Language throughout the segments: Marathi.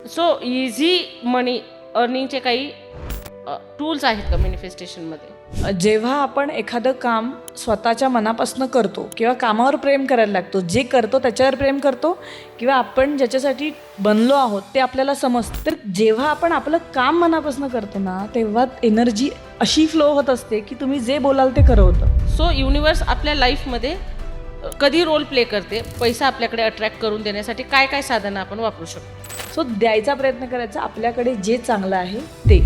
सो इझी मनी अर्निंगचे काही टूल्स आहेत का मॅनिफेस्टेशनमध्ये? जेव्हा आपण एखादं काम स्वतःच्या मनापासून करतो किंवा कामावर प्रेम करायला लागतो, जे करतो त्याच्यावर प्रेम करतो किंवा आपण ज्याच्यासाठी बनलो आहोत ते आपल्याला समजतं, तर जेव्हा आपण आपलं काम मनापासून करतो ना, तेव्हा एनर्जी अशी फ्लो होत असते की तुम्ही जे बोलाल ते खरं होतं. सो युनिवर्स आपल्या लाईफमध्ये कधी रोल प्ले करते? पैसा आपल्याकडे अट्रॅक्ट करून देण्यासाठी काय काय साधनं आपण वापरू शकतो? सो द्यायचा प्रयत्न करायचा आपल्याकडे जे चांगलं आहे ते,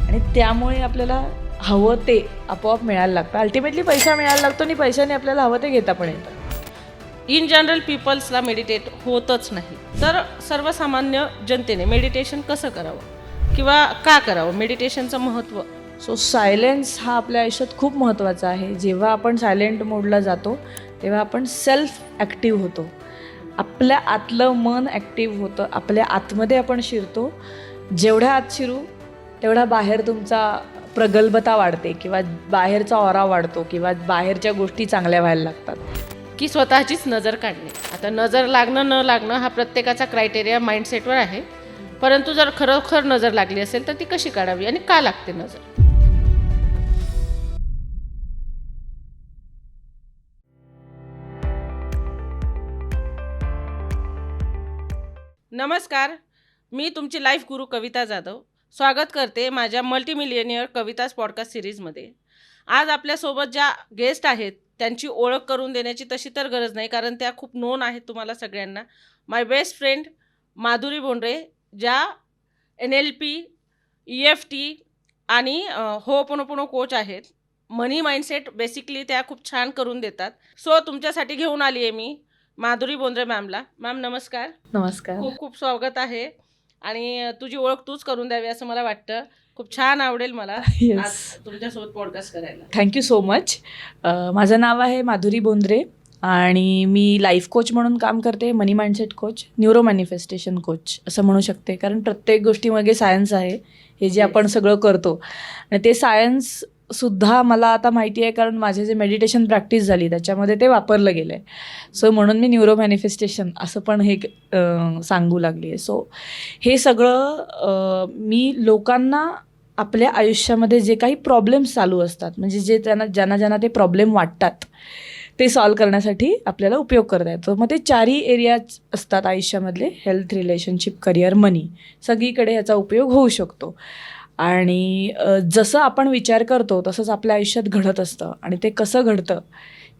आणि त्यामुळे आपल्याला हवं ते आपोआप मिळायला लागतं. अल्टिमेटली पैसा मिळायला लागतो आणि पैशाने आपल्याला हवं ते घेता पण येतं. इन जनरल पीपल्सला मेडिटेट होतच नाही, तर सर्वसामान्य जनतेने मेडिटेशन कसं करावं किंवा का करावं? मेडिटेशनचं महत्त्व. सो सायलेन्स हा आपल्या आयुष्यात खूप महत्त्वाचा आहे. जेव्हा आपण सायलेंट मोडला जातो तेव्हा आपण सेल्फ ॲक्टिव्ह होतो, आपल्या आतलं मन ॲक्टिव्ह होतं, आपल्या आतमध्ये आपण शिरतो. जेवढ्या आत शिरू तेवढा बाहेर तुमचा प्रगल्भता वाढते किंवा बाहेरचा ऑरा वाढतो किंवा बाहेरच्या गोष्टी चांगल्या व्हायला लागतात. की स्वतःचीच नजर काढणे. आता नजर लागणं न लागणं हा प्रत्येकाचा क्रायटेरिया माइंडसेटवर आहे, परंतु जर खरोखर नजर लागली असेल तर ती कशी काढावी आणि का लागते नजर? नमस्कार, मी तुमची लाईफ गुरु कविता जाधव स्वागत करते माझ्या मल्टीमिलियनियर कविताज पॉडकास्ट सिरीजमध्ये. आज आपल्यासोबत ज्या गेस्ट आहेत त्यांची ओळख करून देण्याची तशी तर गरज नाही, कारण त्या खूप नोन आहेत तुम्हाला सगळ्यांना. माय बेस्ट फ्रेंड माधुरी बोंद्रे, ज्या NLP, EFT आणि होपोनोपोनो कोच आहेत. मनी माइंडसेट बेसिकली त्या खूप छान करून देतात. सो तुमच्यासाठी घेऊन आली आहे मी माधुरी बोंद्रे मॅमला. मॅम नमस्कार. नमस्कार. खूप खूप स्वागत आहे आणि तुझी ओळख तूच करून द्यावी असं मला वाटतं. खूप छान आवडेल मला आज तुमच्यासोबत पॉडकास्ट करायला. Thank you so much. माझं नाव आहे माधुरी बोंद्रे आणि मी लाईफ कोच म्हणून काम करते. Money mindset coach, neuro manifestation coach असं म्हणू शकते, कारण प्रत्येक गोष्टीमागे सायन्स आहे. हे जे आपण सगळं करतो आणि ते सायन्स सुद्धा मला आता माहिती आहे, कारण माझे जे मेडिटेशन प्रॅक्टिस झाली त्याच्यामध्ये ते वापरलं गेलं आहे. सो म्हणून मी न्यूरो मॅनिफेस्टेशन असं पण हे सांगू लागली आहे. सो हे सगळं मी लोकांना आपल्या आयुष्यामध्ये जे काही प्रॉब्लेम्स चालू असतात, म्हणजे जे ज्यांना ते प्रॉब्लेम वाटतात ते सॉल्व करण्यासाठी आपल्याला उपयोग करता येतो. मग ते चारही एरियाज असतात आयुष्यामधले: हेल्थ, रिलेशनशिप, करिअर, मनी. सगळीकडे याचा उपयोग होऊ शकतो आणि जसं आपण विचार करतो तसंच आपल्या आयुष्यात घडत असतं आणि ते कसं घडतं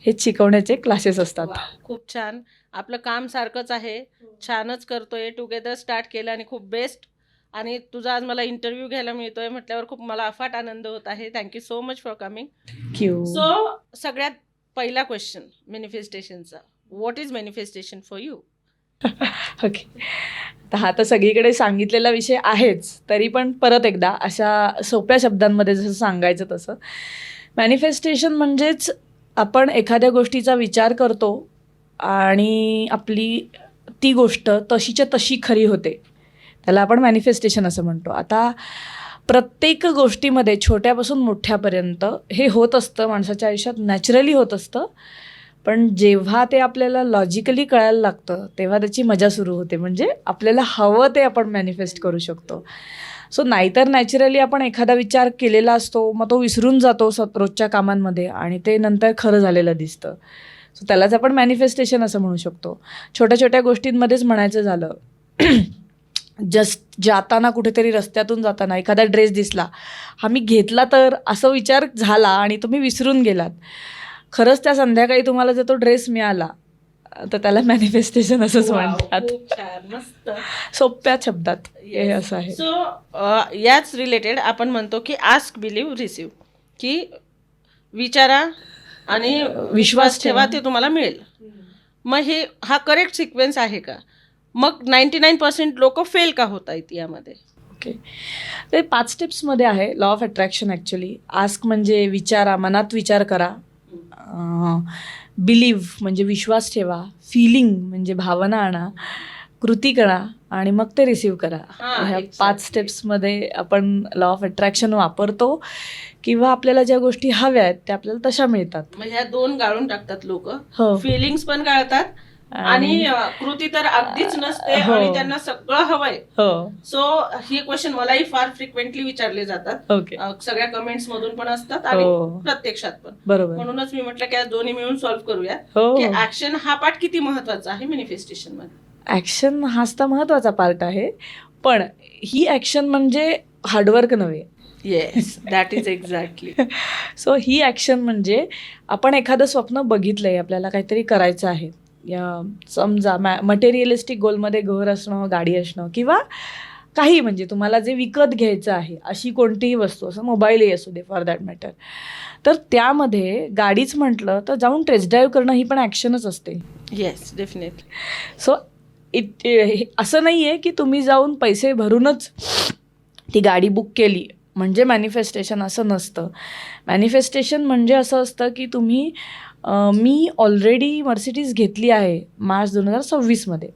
हे शिकवण्याचे क्लासेस असतात. खूप छान. आपलं काम सारखंच आहे, छानच करतोय, टुगेदर स्टार्ट केलं आणि खूप बेस्ट. आणि तुझा आज मला इंटरव्ह्यू घ्यायला मिळतोय म्हटल्यावर खूप मला अफाट आनंद होत आहे. Thank you so much for coming. Thank you. So सगळ्यात पहिला क्वेश्चन मॅनिफेस्टेशनचा. What is manifestation for you? Okay, तर हा तर सगळीकडे सांगितलेला विषय आहेच, तरी पण परत एकदा अशा सोप्या शब्दांमध्ये जसं सांगायचं तसं, मॅनिफेस्टेशन म्हणजेच आपण एखाद्या गोष्टीचा विचार करतो आणि आपली ती गोष्ट तशीच्या तशी खरी होते, त्याला आपण मॅनिफेस्टेशन असं म्हणतो. आता प्रत्येक गोष्टीमध्ये छोट्यापासून मोठ्यापर्यंत हे होत असतं, माणसाच्या आयुष्यात नॅचरली होत असतं. पण जेव्हा ते आपल्याला लॉजिकली कळायला लागतं तेव्हा त्याची मजा सुरू होते. म्हणजे आपल्याला हवं ते आपण मॅनिफेस्ट करू शकतो. सो नाहीतर नॅचरली आपण एखादा विचार केलेला असतो, मग तो विसरून जातो रोजच्या कामांमध्ये आणि ते नंतर खरं झालेलं दिसतं. सो त्यालाच आपण मॅनिफेस्टेशन असं म्हणू शकतो. छोट्या छोट्या गोष्टींमध्येच म्हणायचं झालं, जस्ट जाताना कुठेतरी रस्त्यातून जाताना एखादा ड्रेस दिसला, हा मी घेतला तर असं विचार झाला आणि तुम्ही विसरून गेलात. खरंच त्या संध्याकाळी तुम्हाला जर तो ड्रेस मिळाला तर त्याला मॅनिफेस्टेशन असंच म्हणतात. खूप छान, मस्त सोप्या शब्दात हे असं आहे. सो याच रिलेटेड आपण म्हणतो की आस्क, बिलीव्ह, रिसीव्ह, की विचारा आणि विश्वास ठेवा, ते तुम्हाला मिळेल. मग हा करेक्ट सिक्वेन्स आहे का? मग 99% लोक फेल का होत आहेत यामध्ये? ओके, ते 5 स्टेप्समध्ये आहे law of attraction. Actually ask म्हणजे विचारा, मनात विचार करा. बिलीव्ह म्हणजे विश्वास ठेवा. फिलिंग म्हणजे भावना आणा. कृती करा आणि मग ते रिसीव्ह करा. ह्या 5 स्टेप्समध्ये आपण लॉ ऑफ अट्रॅक्शन वापरतो किंवा आपल्याला ज्या गोष्टी हव्या आहेत त्या आपल्याला तशा मिळतात. म्हणजे ह्या 2 गाळून टाकतात लोक. हो, फिलिंग्स पण गाळतात आणि कृती तर अगदीच नसते हो. आणि त्यांना सगळं हवंय. हो. सो हे क्वेश्चन मलाही फार फ्रिक्वेंटली विचारले जातात. ओके. सगळ्या कमेंट्स मधून पण असतात आणि हो. प्रत्यक्षात पण. बरोबर. म्हणूनच मी म्हटलं की आज दोन्ही मिळून सॉल्व्ह करूया हो. की ऍक्शन हा पार्ट किती महत्वाचा आहे मॅनिफेस्टेशन मध्ये. ऍक्शन हाच तर महत्वाचा पार्ट आहे, पण ही ऍक्शन म्हणजे हार्डवर्क नव्हे. Yes, that is exactly. So he action म्हणजे आपण एखादं स्वप्न बघितलंय, आपल्याला काहीतरी करायचं आहे. समजा मटेरियलिस्टिक गोलमध्ये घर असणं, गाडी असणं किंवा काही, म्हणजे तुम्हाला जे विकत घ्यायचं आहे अशी कोणतीही वस्तू, असं मोबाईलही असू दे फॉर दॅट मॅटर. तर त्यामध्ये गाडीच म्हटलं तर जाऊन टेस्ट ड्राईव्ह करणं ही पण ॲक्शनच असते. Yes, definitely. सो असं नाही आहे की तुम्ही जाऊन पैसे भरूनच ती गाडी बुक केली म्हणजे मॅनिफेस्टेशन, असं नसतं. मॅनिफेस्टेशन म्हणजे असं असतं की तुम्ही मी ऑलरेडी मर्सिडीज घेतली आहे मार्च 2026मध्ये,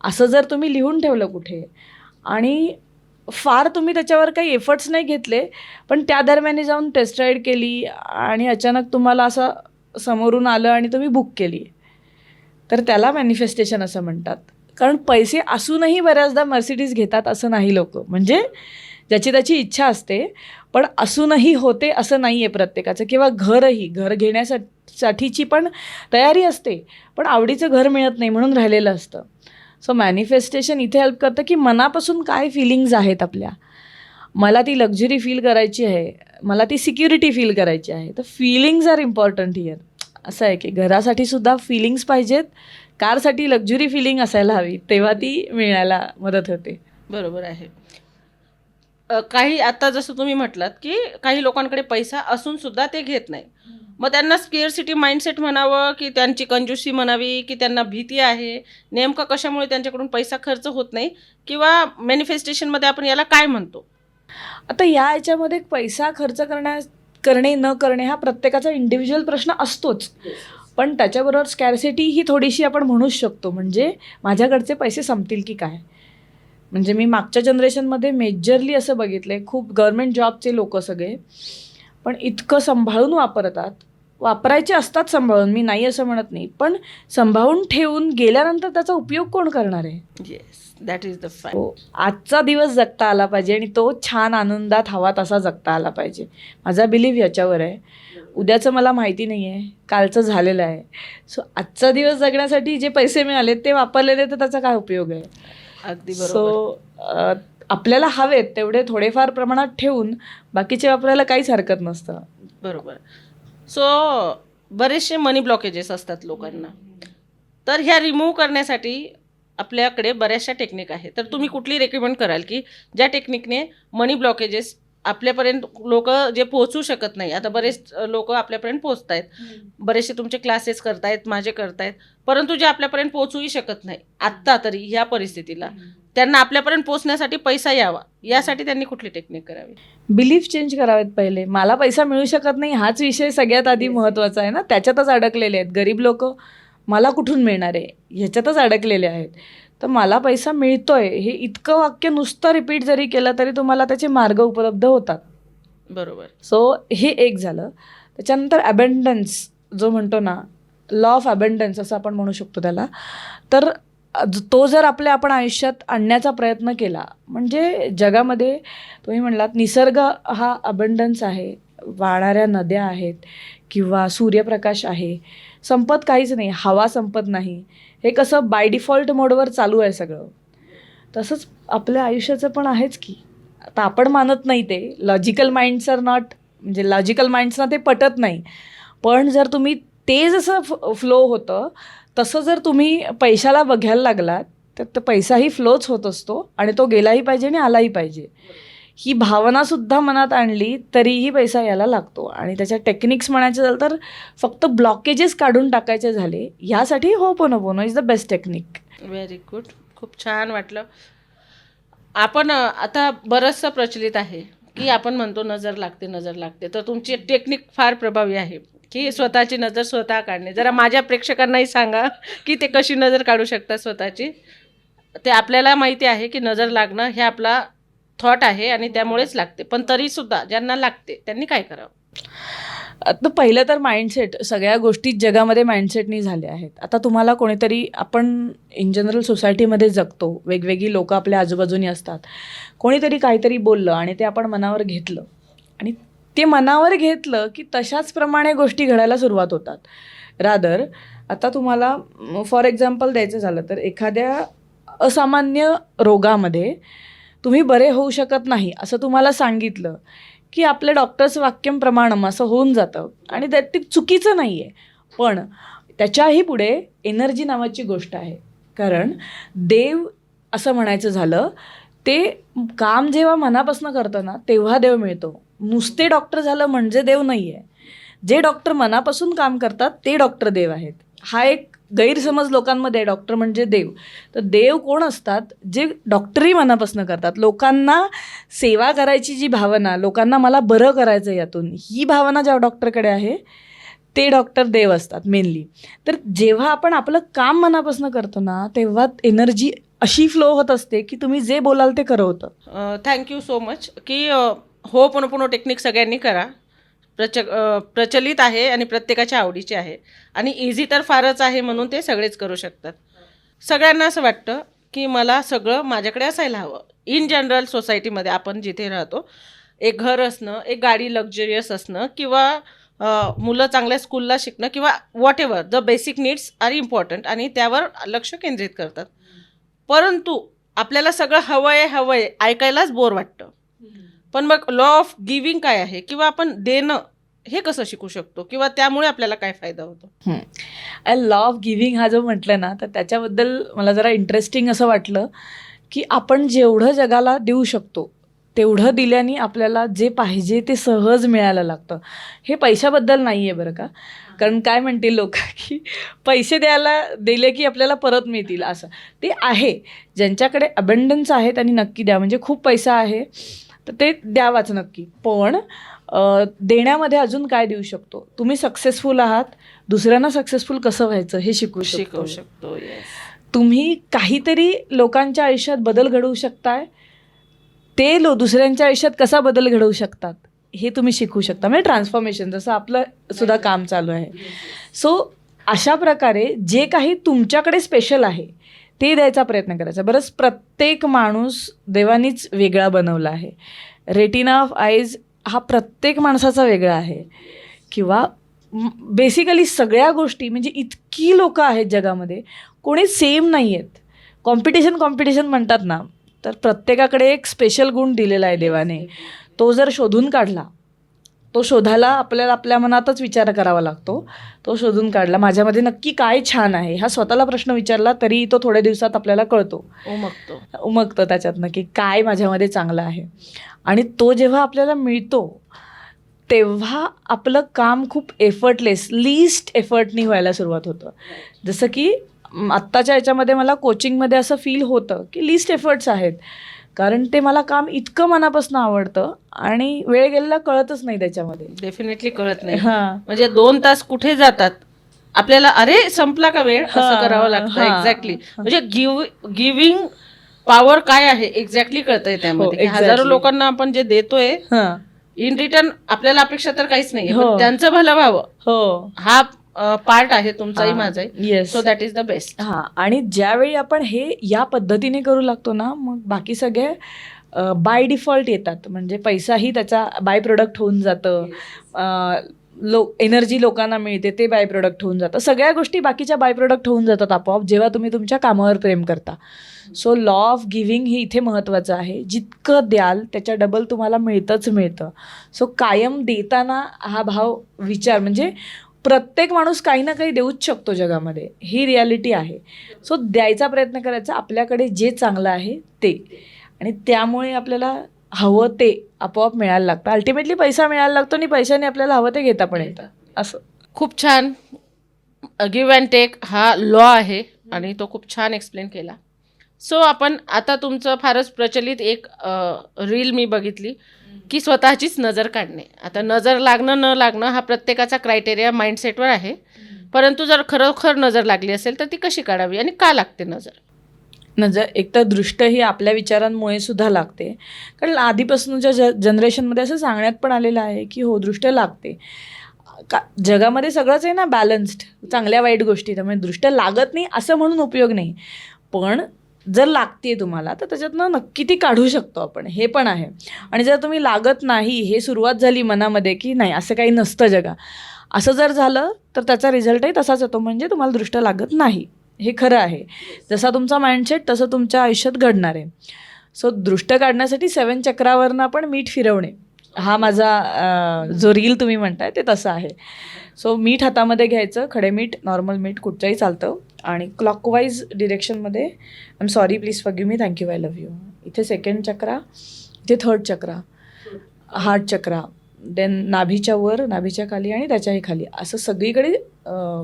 असं जर तुम्ही लिहून ठेवलं कुठे आणि फार तुम्ही त्याच्यावर काही एफर्ट्स नाही घेतले, पण त्या दरम्यान जाऊन टेस्ट राईड केली आणि अचानक तुम्हाला असं समोरून आलं आणि तुम्ही बुक केली, तर त्याला मॅनिफेस्टेशन असं म्हणतात. कारण पैसे असूनही बऱ्याचदा मर्सिडीज घेतात असं नाही लोक, म्हणजे ज्याची त्याची इच्छा असते, पण असूनही होते असं नाही आहे प्रत्येकाचं. किंवा घर घेण्यासाठीची पण तयारी असते, पण आवडीचं घर मिळत नाही म्हणून राहिलेलं असतं. सो मॅनिफेस्टेशन इथे हेल्प करतं की मनापासून काय फिलिंग्ज आहेत आपल्या. मला ती लक्झरी फील करायची आहे, मला ती सिक्युरिटी फील करायची आहे, तर फिलिंग्ज आर इम्पॉर्टंट हिअर. असं आहे की घरासाठी सुद्धा फिलिंग्स पाहिजेत, कारसाठी लक्झरी फिलिंग असायला हवी, तेव्हा ती मिळायला मदत होते. बरोबर आहे. काही आता जसं तुम्ही म्हटलात की काही लोकांकडे पैसा असून सुद्धा ते घेत नाही. मग त्यांना स्केअरसिटी माइंडसेट म्हणावं की त्यांची कंजूसी म्हणावी की त्यांना भीती आहे, नेमकं कशामुळे त्यांच्याकडून पैसा खर्च होत नाही, किंवा मॅनिफेस्टेशनमध्ये आपण याला काय म्हणतो? आता याच्यामध्ये पैसा खर्च करणे न करणे हा प्रत्येकाचा इंडिव्हिज्युअल प्रश्न असतोच, पण त्याच्याबरोबर स्कॅरसिटी ही थोडीशी आपण म्हणूच शकतो. म्हणजे माझ्याकडचे पैसे संपतील की काय. म्हणजे मी मागच्या जनरेशनमध्ये मेजरली असं बघितलं आहे, खूप गव्हर्मेंट जॉबचे लोक सगळे, पण इतकं सांभाळून वापरतात. वापरायचे असतात सांभाळून, मी नाही असं म्हणत नाही, पण सांभाळून ठेवून गेल्यानंतर त्याचा उपयोग कोण करणार आहे. Yes, that is the fact. हो, आजचा दिवस जगता आला पाहिजे आणि तो छान आनंदात हवा तसा जगता आला पाहिजे. माझा बिलीव याच्यावर आहे. उद्याचं मला माहिती नाही आहे, कालचं झालेलं आहे. सो आजचा दिवस जगण्यासाठी जे पैसे मिळाले ते वापरलेले, तर त्याचा काय उपयोग आहे. अगदी बरोबर. सो आपल्याला हवेत तेवढे थोडेफार प्रमाणात ठेवून बाकीचे वापरायला काहीच हरकत नसतं. बरोबर. सो बरेचसे मनी ब्लॉकेजेस असतात लोकांना, तर ह्या रिमूव्ह करण्यासाठी आपल्याकडे बऱ्याचशा टेक्निक आहेत. तर तुम्ही कुठली रेकमेंड कराल की ज्या टेक्निकने मनी ब्लॉकेजेस आपल्यापर्यंत लोक जे पोहोचू शकत नाही, आता बरेच लोक आपल्यापर्यंत पोहोचत आहेत, बरेचसे तुमचे क्लासेस करतायत, माझे करतायत, परंतु जे आपल्यापर्यंत पोहोचूही शकत नाही आत्ता तरी ह्या परिस्थितीला, त्यांना आपल्यापर्यंत पोहोचण्यासाठी पैसा यावा, यासाठी त्यांनी कुठली टेक्निक करावी? बिलीफ चेंज करावेत पहिले. मला पैसा मिळू शकत नाही हाच विषय सगळ्यात आधी महत्त्वाचा आहे ना, त्याच्यातच अडकलेले आहेत गरीब लोक. मला कुठून मिळणार आहे ह्याच्यातच अडकलेले आहेत. तर मला पैसा मिळतोय हे इतकं वाक्य नुसतं रिपीट जरी केलं तरी तुम्हाला त्याचे मार्ग उपलब्ध होतात. बरोबर. सो हे एक झालं. त्याच्यानंतर अबंडन्स जो म्हणतो ना, लॉ ऑफ अबंडन्स असं आपण म्हणू शकतो त्याला, तर तो जर आपण आयुष्यात आणण्याचा प्रयत्न केला, म्हणजे जगामध्ये तुम्ही म्हणलात निसर्ग हा अबंडन्स आहे, वाहणाऱ्या नद्या आहेत किंवा सूर्यप्रकाश आहे, संपत काहीच नाही, हवा संपत नाही, हे कसं बाय डिफॉल्ट मोडवर चालू आहे सगळं, तसंच आपल्या आयुष्याचं पण आहेच की. आता आपण मानत नाही ते, लॉजिकल माइंड्स आर नॉट, म्हणजे लॉजिकल माइंड्सना ते पटत नाही, पण जर तुम्ही ते जसं फ्लो होतं तसं जर तुम्ही पैशाला बघायला लागलात तर पैसाही फ्लोच होत असतो आणि तो गेलाही पाहिजे आणि आलाही पाहिजे. ही भावनासुद्धा मनात आणली तरीही पैसा यायला लागतो. आणि त्याच्या टेक्निक्स म्हणायचं झालं तर फक्त ब्लॉकेजेस काढून टाकायचे झाले, ह्यासाठी ho'oponopono is the best technique. Very good, खूप छान वाटलं. आपण आता बरंचसं प्रचलित आहे की आपण म्हणतो नजर लागते नजर लागते, तर तुमची टेक्निक फार प्रभावी आहे की स्वतःची नजर स्वतः काढणे. जरा माझ्या प्रेक्षकांनाही सांगा की ते कशी नजर काढू शकतात स्वतःची. ते आपल्याला माहिती आहे की नजर लागणं हे आपला थॉट आहे आणि त्यामुळेच लागते, पण तरीसुद्धा ज्यांना लागते त्यांनी काय करावं? आता पहिलं तर माइंडसेट, सगळ्या गोष्टी जगामध्ये माइंडसेटनी झाल्या आहेत. आता तुम्हाला कोणीतरी, आपण इन जनरल सोसायटीमध्ये जगतो, वेगवेगळी लोकं आपल्या आजूबाजूनी असतात, कोणीतरी काहीतरी बोललं आणि ते आपण मनावर घेतलं आणि ते मनावर घेतलं की तशाच प्रमाणे गोष्टी घडायला सुरुवात होतात. रादर आता तुम्हाला फॉर एक्झाम्पल द्यायचं झालं तर एखाद्या असामान्य रोगामध्ये तुम्ही बरे होऊ शकत नाही असं तुम्हाला सांगितलं की आपल्या डॉक्टर्स वाक्यम प्रमाणम असं होऊन जातं आणि ते चुकीचं नाही आहे. पण त्याच्याही पुढे एनर्जी नावाची गोष्ट आहे. कारण देव असं म्हणायचं झालं, ते काम जेव्हा मनापासून करतं ना तेव्हा देव मिळतो. नुसते डॉक्टर झालं म्हणजे देव नाही आहे. जे डॉक्टर मनापासून काम करतात ते डॉक्टर देव आहेत. हा एक गैरसमज लोकांमध्ये, डॉक्टर म्हणजे देव. तर देव कोण असतात? जे डॉक्टरी मनापासून करतात. लोकांना सेवा करायची जी भावना, लोकांना मला बरं करायचं यातून, ही भावना ज्या डॉक्टरकडे आहे ते डॉक्टर देव असतात मेनली. तर जेव्हा आपण आपलं काम मनापासून करतो ना तेव्हा एनर्जी अशी फ्लो होत असते की तुम्ही जे बोलाल ते खरं होतं. थँक्यू सो मच की हो पुन्हा टेक्निक सगळ्यांनी करा. प्रचलित आहे आणि प्रत्येकाच्या आवडीचे आहे आणि इझी तर फारच आहे, म्हणून ते सगळेच करू शकतात. सगळ्यांना असं वाटतं की मला सगळं माझ्याकडे असायला हवं. इन जनरल सोसायटीमध्ये आपण जिथे राहतो, एक घर असणं, एक गाडी लक्झरियस असणं, किंवा मुलं चांगल्या स्कूलला शिकणं, किंवा whatever the basic needs are important आणि त्यावर लक्ष केंद्रित करतात. परंतु आपल्याला सगळं हवं आहे ऐकायलाच बोर वाटतं. पण मग लॉ ऑफ गिविंग काय आहे, किंवा आपण देणं हे कसं शिकू शकतो, किंवा त्यामुळे आपल्याला काय फायदा होतो? लॉ ऑफ गिव्हिंग हा जो म्हटलं ना, तर त्याच्याबद्दल मला जरा इंटरेस्टिंग असं वाटलं की आपण जेवढं जगाला देऊ शकतो तेवढं दिल्याने आपल्याला जे पाहिजे ते सहज मिळायला लागतं. हे पैशाबद्दल नाही आहे बरं का. कारण काय म्हणतील लोक की पैसे दिले की आपल्याला परत मिळतील, असं ते आहे. ज्यांच्याकडे अबंडन्स आहे त्यांनी नक्की द्या. म्हणजे खूप पैसा आहे तर ते द्यावाच नक्की. पण देण्यामध्ये अजून काय देऊ शकतो? तुम्ही सक्सेसफुल आहात, दुसऱ्यांना सक्सेसफुल कसं व्हायचं हे शिकवू शकतो. तुम्ही काहीतरी लोकांच्या आयुष्यात बदल घडवू शकताय, ते दुसऱ्यांच्या आयुष्यात कसा बदल घडवू शकतात हे तुम्ही शिकू शकता. म्हणजे ट्रान्सफॉर्मेशन, जसं आपलं सुद्धा काम चालू आहे. सो अशा प्रकारे जे काही तुमच्याकडे स्पेशल आहे ते द्यायचा प्रयत्न करायचा. बरंच प्रत्येक माणूस देवानीच वेगळा बनवला आहे. रेटिना ऑफ आईज हा प्रत्येक माणसाचा वेगळा आहे. किंवा बेसिकली सगळ्या गोष्टी, म्हणजे इतकी लोकं आहेत जगामध्ये, कोणी सेम नाही आहेत. कॉम्पिटिशन म्हणतात ना, तर प्रत्येकाकडे एक स्पेशल गुण दिलेला आहे देवाने. तो जर शोधून काढला, तो शोधायला आपल्याला आपल्या मनातच विचार करावा लागतो. तो शोधून काढला, माझ्यामध्ये नक्की काय छान आहे हा स्वतःला प्रश्न विचारला तरी तो थोड्या दिवसात आपल्याला कळतो, उमगतं त्याच्यातनं की काय माझ्यामध्ये चांगलं आहे. आणि तो जेव्हा आपल्याला मिळतो तेव्हा आपलं काम खूप लीस्ट एफर्टनी व्हायला सुरुवात होतं. जसं की आत्ताच्या याच्यामध्ये मला कोचिंगमध्ये असं फील होतं की लीस्ट एफर्ट्स आहेत. कारण ते मला काम इतकं मनापासून आवडतं आणि वेळ गेलेला कळतच नाही त्याच्यामध्ये. डेफिनेटली कळत नाही. म्हणजे 2 तास कुठे जातात आपल्याला, अरे संपला का वेळ, असं करावं लागतं. एक्झॅक्टली. म्हणजे गिव्हिंग पॉवर काय आहे एक्झॅक्टली कळतंय त्यामध्ये. हजारो लोकांना आपण जे देतोय इन रिटर्न आपल्याला अपेक्षा तर काहीच नाही, त्यांचं भलं व्हावं हा पार्ट आहे तुमचाही माझाही. So that is the best. आणि ज्यावेळी आपण हे या पद्धतीने करू लागतो ना, मग बाकी सगळे बाय डिफॉल्ट येतात. म्हणजे पैसाही त्याचा बाय प्रोडक्ट होऊन जातं. एनर्जी लोकांना मिळते ते बाय प्रोडक्ट होऊन जातं. सगळ्या गोष्टी बाकीच्या बाय प्रोडक्ट होऊन जातात आपोआप जेव्हा तुम्ही तुमच्या कामावर प्रेम करता. सो लॉ ऑफ गिव्हिंग हे इथे महत्त्वाचं आहे. जितकं द्याल त्याच्या डबल तुम्हाला मिळतं. सो कायम देताना हा भाव विचार, म्हणजे प्रत्येक माणूस काही ना काही देऊच शकतो जगामध्ये, ही रियालिटी आहे. सो द्यायचा प्रयत्न करायचा, आपल्याकडे जे चांगलं आहे ते. आणि त्यामुळे आपल्याला हवं ते आपोआप मिळायला लागतं. अल्टिमेटली पैसा मिळायला लागतो आणि पैशाने आपल्याला हवं ते घेता पण येतं. असं खूप छान गिव्ह अँड टेक हा लॉ आहे आणि तो खूप छान एक्सप्लेन केला. सो आपण आता तुमचं फारच प्रचलित एक रील मी बघितली की स्वतःचीच नजर काढणे. आता नजर लागणं न लागणं हा प्रत्येकाचा क्रायटेरिया माइंडसेटवर आहे. परंतु जर खरोखर नजर लागली असेल तर ती कशी काढावी आणि का लागते नजर? एक तर दृष्ट ही आपल्या विचारांमुळे सुद्धा लागते. कारण आधीपासूनच्या जनरेशनमध्ये असं सांगण्यात पण आलेलं आहे की हो दृष्ट लागते. जगामध्ये सगळंच आहे ना बॅलन्स्ड, चांगल्या वाईट गोष्टी, त्यामुळे दृष्ट लागत नाही असं म्हणून उपयोग नाही. पण जर लागते तुम्हाला तर त्याच्यातनं नक्की ती काढू शकतो आपण, हे पण आहे. आणि जर तुम्ही लागत नाही हे सुरुवात झाली मनामध्ये की नाही असं काही नसतं जगा, असं जर झालं तर त्याचा रिझल्टही तसाच येतो, म्हणजे तुम्हाला दृष्ट लागत नाही, हे खरं आहे. जसा तुमचा माइंडसेट तसं तुमच्या आयुष्यात घडणार आहे. सो दृष्ट काढण्यासाठी 7 चक्रावरनं आपण मीठ फिरवणे, हा माझा जो रील तुम्ही म्हणताय ते तसं आहे. सो मीठ हातामध्ये घ्यायचं, खडे मीठ, नॉर्मल मीठ कुठचंही चालतं, आणि क्लॉकवाईज डिरेक्शनमध्ये, I am sorry, please forgive me, thank you, I love you, इथे 2nd चक्रा, इथे 3rd चक्रा, हार्ट चक्रा, देन नाभीच्या वर, नाभीच्या खाली आणि त्याच्याही खाली, असं सगळीकडे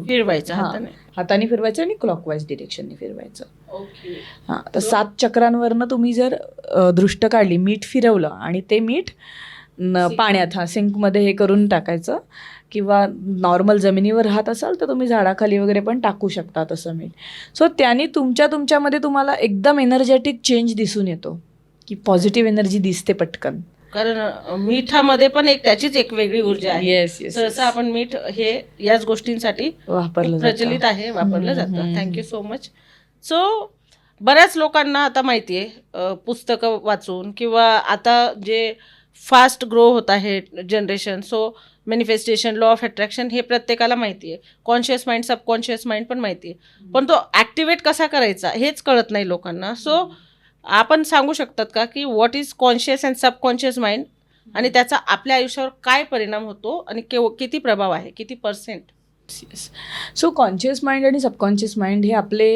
फिरवायचं हां, हाताने. हाताने फिरवायचं आणि क्लॉकवाईज डिरेक्शनने फिरवायचं. हां, तर 7 चक्रांवरनं तुम्ही जर दृष्ट काढली, मीठ फिरवलं आणि ते मीठ पाण्यात, सिंकमध्ये हे करून टाकायचं, किंवा नॉर्मल जमिनीवर राहत असाल तर तुम्ही झाडाखाली वगैरे पण टाकू शकता तसं मीठ. सो त्याने तुमच्यामध्ये तुम्हाला एकदम एनर्जेटिक चेंज दिसून येतो, की पॉझिटिव्ह एनर्जी दिसते पटकन. कारण मिठामध्ये पण त्याचीच एक वेगळी ऊर्जा आहे. येस येस, सहसा आपण मीठ हे याच गोष्टींसाठी वापरलं प्रचलित आहे, वापरलं हम्म, जातं. हम्म. Thank you so much. सो बऱ्याच लोकांना आता माहिती आहे, पुस्तकं वाचून किंवा आता जे फास्ट ग्रो होत आहे generation, so manifestation, law of attraction हे प्रत्येकाला माहिती आहे. कॉन्शियस माइंड, सबकॉन्शियस माइंड पण माहिती आहे, पण तो ॲक्टिवेट कसा करायचा हेच कळत नाही लोकांना. सो आपण सांगू शकतात का की what is conscious and subconscious mind, आणि त्याचा आपल्या आयुष्यावर काय परिणाम होतो आणि किती प्रभाव आहे, किती %? येस. सो कॉन्शियस माइंड आणि सबकॉन्शियस माइंड हे आपले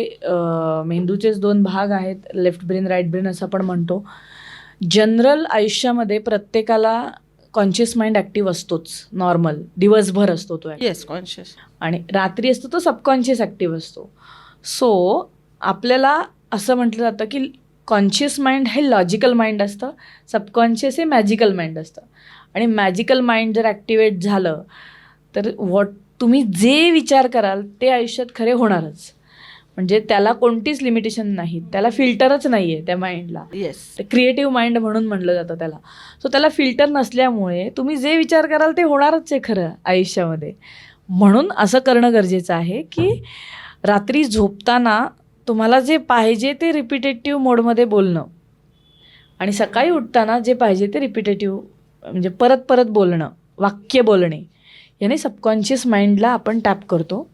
मेंदूचेच 2 भाग आहेत, लेफ्ट ब्रेन, राईट ब्रेन असं आपण म्हणतो. जनरल आयुष्यामध्ये प्रत्येकाला कॉन्शियस माइंड ॲक्टिव्ह असतोच, नॉर्मल दिवसभर असतो तो active. Yes, conscious. आणि रात्री असतो तो सबकॉन्शियस ॲक्टिव्ह असतो. सो आपल्याला असं म्हटलं जातं की कॉन्शियस माइंड हे लॉजिकल माइंड असतं, सबकॉन्शियस हे मॅजिकल माइंड असतं. आणि मॅजिकल माइंड जर ॲक्टिवेट झालं तर तुम्ही जे विचार कराल ते आयुष्यात खरे होणारच, म्हणजे त्याला कोणतीच लिमिटेशन नाही, त्याला फिल्टरच नाही आहे त्या माइंडला. येस. क्रिएटिव्ह माइंड म्हणून म्हणलं जातं त्याला. सो त्याला फिल्टर नसल्यामुळे तुम्ही जे विचार कराल ते होणारच आहे खरं आयुष्यामध्ये. म्हणून असं करणं गरजेचं आहे की रात्री झोपताना तुम्हाला जे पाहिजे ते रिपिटेटिव्ह मोडमध्ये बोलणं, आणि सकाळी उठताना जे पाहिजे ते रिपिटेटिव्ह म्हणजे परत परत बोलणं, वाक्य बोलणे, याने सबकॉन्शियस माइंडला आपण टॅप करतो.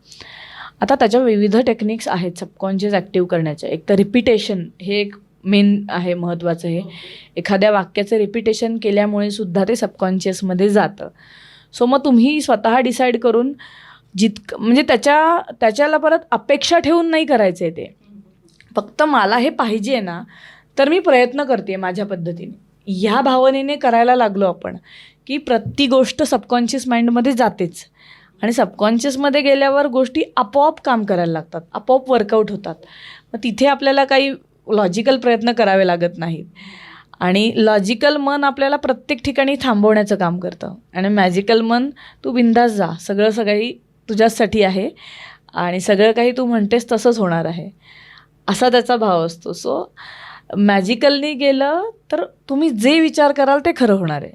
आता त्याच्या विविध टेक्निक्स आहेत सबकॉन्शियस ॲक्टिव्ह करण्याच्या. एक तर रिपिटेशन, हे एक मेन आहे, महत्त्वाचं. हे एखाद्या वाक्याचं रिपिटेशन केल्यामुळे सुद्धा ते सबकॉन्शियसमध्ये जातं. सो मग तुम्ही स्वतः डिसाईड करून म्हणजे त्याच्याला परत अपेक्षा ठेवून नाही करायचं आहे ते, फक्त मला हे पाहिजे ना तर मी प्रयत्न करते माझ्या पद्धतीने, ह्या भावनेने करायला लागलो आपण की प्रत्येक गोष्ट सबकॉन्शियस माइंडमध्ये जातेच, आणि सबकॉन्शियसमध्ये गेल्यावर गोष्टी आपोआप काम करायला लागतात, आपोआप वर्कआउट होतात. मग तिथे आपल्याला काही लॉजिकल प्रयत्न करावे लागत नाहीत, आणि लॉजिकल मन आपल्याला प्रत्येक ठिकाणी थांबवण्याचं काम करतं, आणि मॅजिकल मन तू बिंदास जा, सगळं काही तुझ्यासाठी आहे आणि सगळं काही तू म्हणतेस तसंच होणार आहे, असा त्याचा भाव असतो. सो मॅजिकलनी गेलं तर तुम्ही जे विचार कराल ते खरं होणार आहे.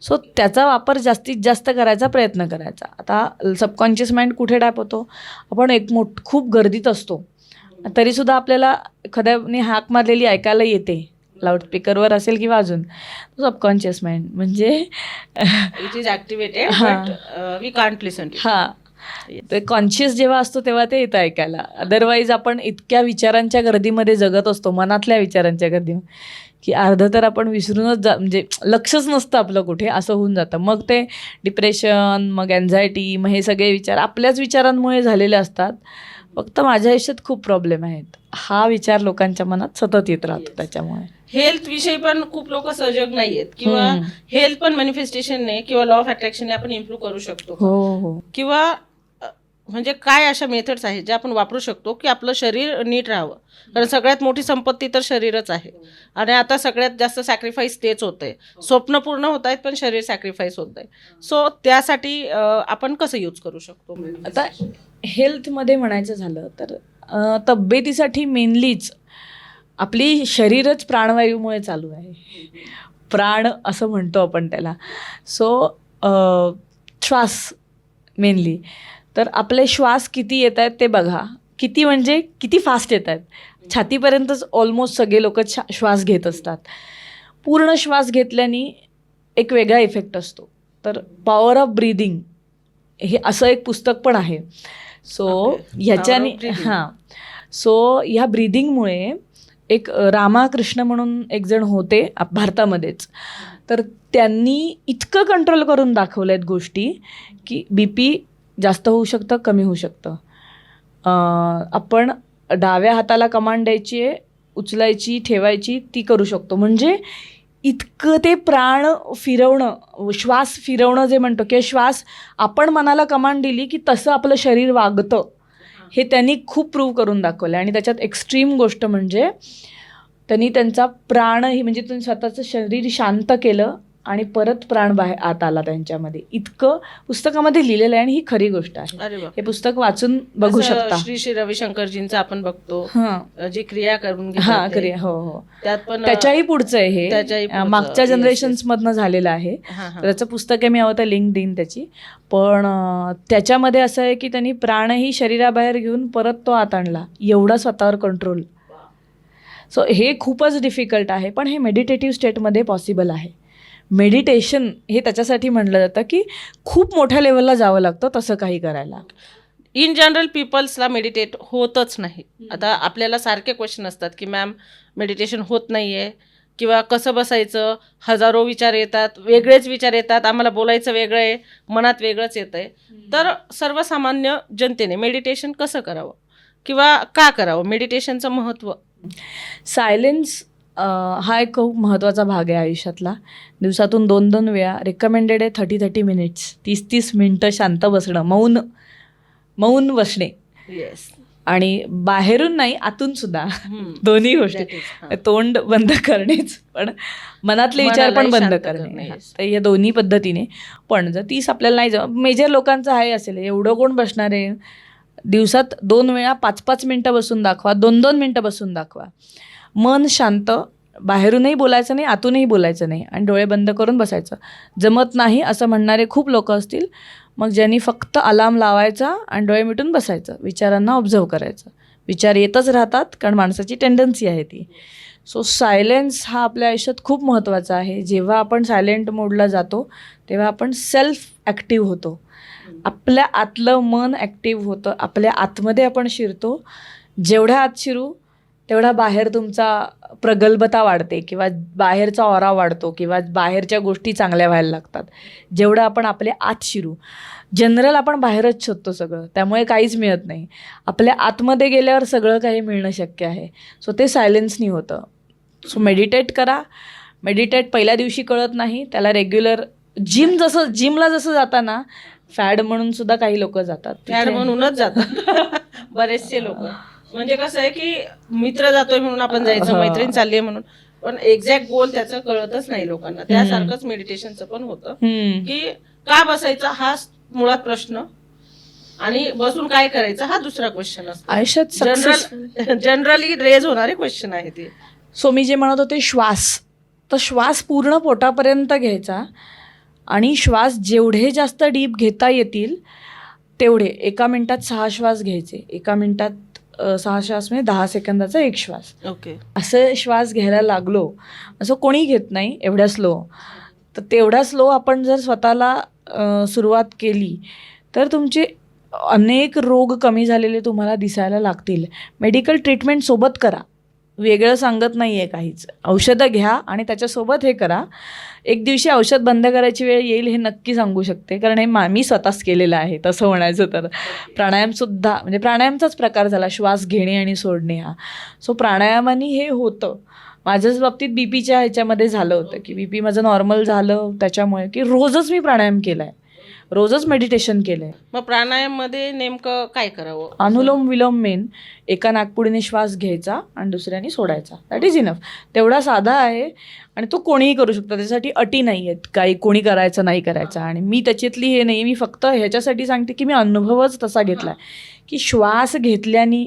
सो त्याचा वापर जास्तीत जास्त करायचा प्रयत्न करायचा. आता सबकॉन्शियस माइंड कुठे टॅप होतो, आपण खूप गर्दीत असतो तरीसुद्धा आपल्याला एखाद्याने हाक मारलेली ऐकायला येते, लाऊडस्पीकरवर असेल किंवा अजून, सबकॉन्शियस माइंड म्हणजे it is activated but we can't listen to. हां, ते कॉन्शियस जेव्हा असतो तेव्हा ते येतं ऐकायला. अदरवाईज आपण इतक्या विचारांच्या गर्दीमध्ये जगत असतो, मनातल्या विचारांच्या गर्दीमध्ये, की अर्धं तर आपण विसरूनच म्हणजे लक्षच नसतं आपलं कुठे, असं होऊन जातं. मग ते डिप्रेशन, मग एन्झायटी, मग हे सगळे विचार आपल्याच विचारांमुळे झालेले असतात. फक्त माझ्या आयुष्यात खूप प्रॉब्लेम आहेत, हा विचार लोकांच्या मनात सतत येत राहतो. त्याच्यामुळे हेल्थ विषयी पण खूप लोक सजग नाहीयेत, किंवा हेल्थ पण मॅनिफेस्टेशनने किंवा लॉ ऑफ अट्रॅक्शनने आपण इम्प्रूव्ह करू शकतो. हो, किंवा म्हणजे काय अशा मेथड्स आहेत ज्या आपण वापरू शकतो की आपलं शरीर नीट राहावं, कारण सगळ्यात मोठी संपत्ती तर शरीरच आहे, आणि आता सगळ्यात जास्त सॅक्रिफाईस तेच होत आहे. स्वप्न पूर्ण होत आहेत पण शरीर सॅक्रिफाईस होत आहे. सो त्यासाठी आपण कसं यूज करू शकतो? आता हेल्थमध्ये म्हणायचं झालं तर तब्येतीसाठी मेनलीच आपली शरीरच प्राणवायूमुळे चालू आहे, प्राण असं म्हणतो आपण त्याला. सो श्वास मेनली. तर आपले श्वास किती येत आहेत ते बघा. किती म्हणजे किती फास्ट येत आहेत. छातीपर्यंतच ऑलमोस्ट सगळे लोक श्वास घेत असतात. पूर्ण श्वास घेतल्याने एक वेगळा इफेक्ट असतो. तर पॉवर ऑफ ब्रीदिंग हे असं एक पुस्तक पण आहे. सो ह्याच्याने सो ह्या ब्रीदिंगमुळे एक रामाकृष्ण म्हणून एक जण होते भारतामध्येच. तर त्यांनी इतकं कंट्रोल करून दाखवलं आहेत गोष्टी की BP जास्त होऊ शकतं, कमी होऊ शकतं. आपण डाव्या हाताला कमांड द्यायची आहे, उचलायची, ठेवायची, ती करू शकतो. म्हणजे इतकं ते प्राण फिरवणं, श्वास फिरवणं जे म्हणतो किंवा श्वास आपण मनाला कमांड दिली की तसं आपलं शरीर वागतं, हे त्यांनी खूप प्रूव्ह करून दाखवलं. आणि त्याच्यात एक्स्ट्रीम गोष्ट म्हणजे त्यांनी त्यांचा प्राणही म्हणजे त्यांनी स्वतःचं शरीर शांत केलं आणि परत प्राण बाहेर आत आला त्यांच्यामध्ये. इतकं पुस्तकामध्ये लिहिलेलं आहे आणि ही खरी गोष्ट आहे. अरे वा. हे पुस्तक वाचून बघू शकता. श्री रविशंकरजींचं आपण बघतो हां जी क्रिया करून हां घेतात खरी. हो हो. त्यात पण त्याच्याही पुढचं आहे त्याच्याही हे, पुढचं. मागच्या Yes, yes. जनरेशन्समधनं झालेलं आहे. हां, हां. त्याचं पुस्तक आहे, मी हवं तर लिंक देईन त्याची. पण त्याच्यामध्ये असं आहे की त्यांनी प्राणही शरीराबाहेर घेऊन परत तो आत आणला, एवढा स्वतःवर कंट्रोल. सो हे खूपच डिफिकल्ट आहे, पण हे मेडिटेटिव्ह स्टेटमध्ये पॉसिबल आहे. मेडिटेशन हे त्याच्यासाठी म्हणलं जातं की खूप मोठ्या लेवलला जावं लागतं तसं काही करायला. इन जनरल पीपल्सला मेडिटेट होतच नाही. आता आपल्याला सारखे क्वेश्चन असतात की मॅम मेडिटेशन होत नाही आहे किंवा कसं बसायचं, हजारो विचार येतात, वेगळेच विचार येतात, आम्हाला बोलायचं वेगळं आहे, मनात वेगळंच येतं आहे. तर सर्वसामान्य जनतेने मेडिटेशन कसं करावं किंवा का करावं, मेडिटेशनचं महत्त्व? सायलेन्स हा एक खूप महत्त्वाचा भाग आहे आयुष्यातला. दिवसातून 2-2 वेळा रिकमेंडेड आहे 30-30 मिनिट्स, 30-30 मिनटं शांत बसणं, मौन बसणे. येस. आणि बाहेरून नाही, आतून सुद्धा दोन्ही गोष्टी. तोंड बंद करणेच पण मनातले विचार पण मनालाही बंद शांत करणे. करणे, हा. yes. तर या दोन्ही पद्धतीने. पण जर 30 आपल्याला नाही जमत, मेजर लोकांचं आहे असेल, एवढं कोण बसणार आहे. दिवसात 2 वेळा 5-5 मिनटं बसून दाखवा, 2-2 मिनटं बसून दाखवा. मन शांत, बाहेरूनही बोलायचं नाही, आतूनही बोलायचं नाही आणि डोळे बंद करून बसायचं. जमत नाही असं म्हणणारे खूप लोक असतील, मग ज्यांनी फक्त अलार्म लावायचा आणि डोळे मिटून बसायचं, विचारांना ऑब्झर्व करायचं. विचार येतच राहतात कारण माणसाची टेंडन्सी आहे ती. सो सायलेन्स हा आपल्या आयुष्यात खूप महत्त्वाचा आहे. जेव्हा आपण सायलेंट मोडला जातो तेव्हा आपण सेल्फ ॲक्टिव्ह होतो. आपल्या आतलं मन ॲक्टिव्ह होतं, आपल्या आतमध्ये आपण शिरतो. जेवढ्या आत शिरू तेवढा बाहेर तुमचा प्रगल्भता वाढते किंवा बाहेरचा ऑरा वाढतो किंवा बाहेरच्या गोष्टी चांगल्या व्हायला लागतात. जेवढं आपण आपल्या आत शिरू. जनरल आपण बाहेरच शोधतो सगळं, त्यामुळे काहीच मिळत नाही. आपल्या आतमध्ये गेल्यावर सगळं काही मिळणं शक्य आहे. सो ते सायलेन्सनी होतं. सो मेडिटेट करा. मेडिटेट पहिल्या दिवशी कळत नाही, त्याला रेग्युलर जिमला जसं जाताना फॅड म्हणून सुद्धा काही लोक जातात. फॅड म्हणूनच जातात बरेचसे लोक. म्हणजे कसं आहे की मित्र जातोय म्हणून आपण जायचं, मैत्रीण चालली आहे म्हणून, पण एक्झॅक्ट गोल त्याचं कळतच नाही लोकांना. त्यासारखंच मेडिटेशनचं पण होतं की का बसायचं हा मुळात प्रश्न आणि बसून काय करायचं हा दुसरा क्वेश्चन असतो. आयुष्यात जनरली रेज होणारे क्वेश्चन आहे ते. सो मी जे म्हणत होते श्वास, तर श्वास पूर्ण पोटापर्यंत घ्यायचा आणि श्वास जेवढे जास्त डीप घेता येतील तेवढे. 1 मिनिटात 6 श्वास घ्यायचे. 1 मिनिटात 6 श्वास म्हणजे 10 सेकंदाचा 1 श्वास. ओके. असं श्वास घ्यायला लागलो, असं कोणी घेत नाही एवढ्या स्लो. तर तेवढ्या स्लो आपण जर स्वतःला सुरुवात केली तर तुमचे अनेक रोग कमी झालेले तुम्हाला दिसायला लागतील. मेडिकल ट्रीटमेंट सोबत करा, वेगळं सांगत नाही आहे काहीच. औषधं घ्या आणि त्याच्यासोबत हे करा. एक दिवशी औषध बंद करायची वेळ येईल हे नक्की सांगू शकते, कारण हे मी स्वतःच केलेलं आहे. तसं म्हणायचं तर प्राणायामसुद्धा म्हणजे प्राणायामचाच प्रकार झाला, श्वास घेणे आणि सोडणे हा. सो प्राणायामाने हे होतं. माझ्याच बाबतीत BPच्या ह्याच्यामध्ये झालं होतं की BP माझं नॉर्मल झालं त्याच्यामुळे की रोजच मी प्राणायाम केला आहे, रोजच मेडिटेशन केलं आहे. मग प्राणायाममध्ये नेमकं काय करावं? अनुलोम विलोम मेन. एका नाकपुडीने श्वास घ्यायचा आणि दुसऱ्याने सोडायचा, दॅट इज इनफ. तेवढा साधा आहे आणि तो कोणीही करू शकतो. त्याच्यासाठी अटी नाही आहेत काही कोणी करायचं नाही करायचं. आणि मी त्याच्यातली हे नाही, मी फक्त ह्याच्यासाठी सांगते की मी अनुभवच तसा घेतला आहे की श्वास घेतल्याने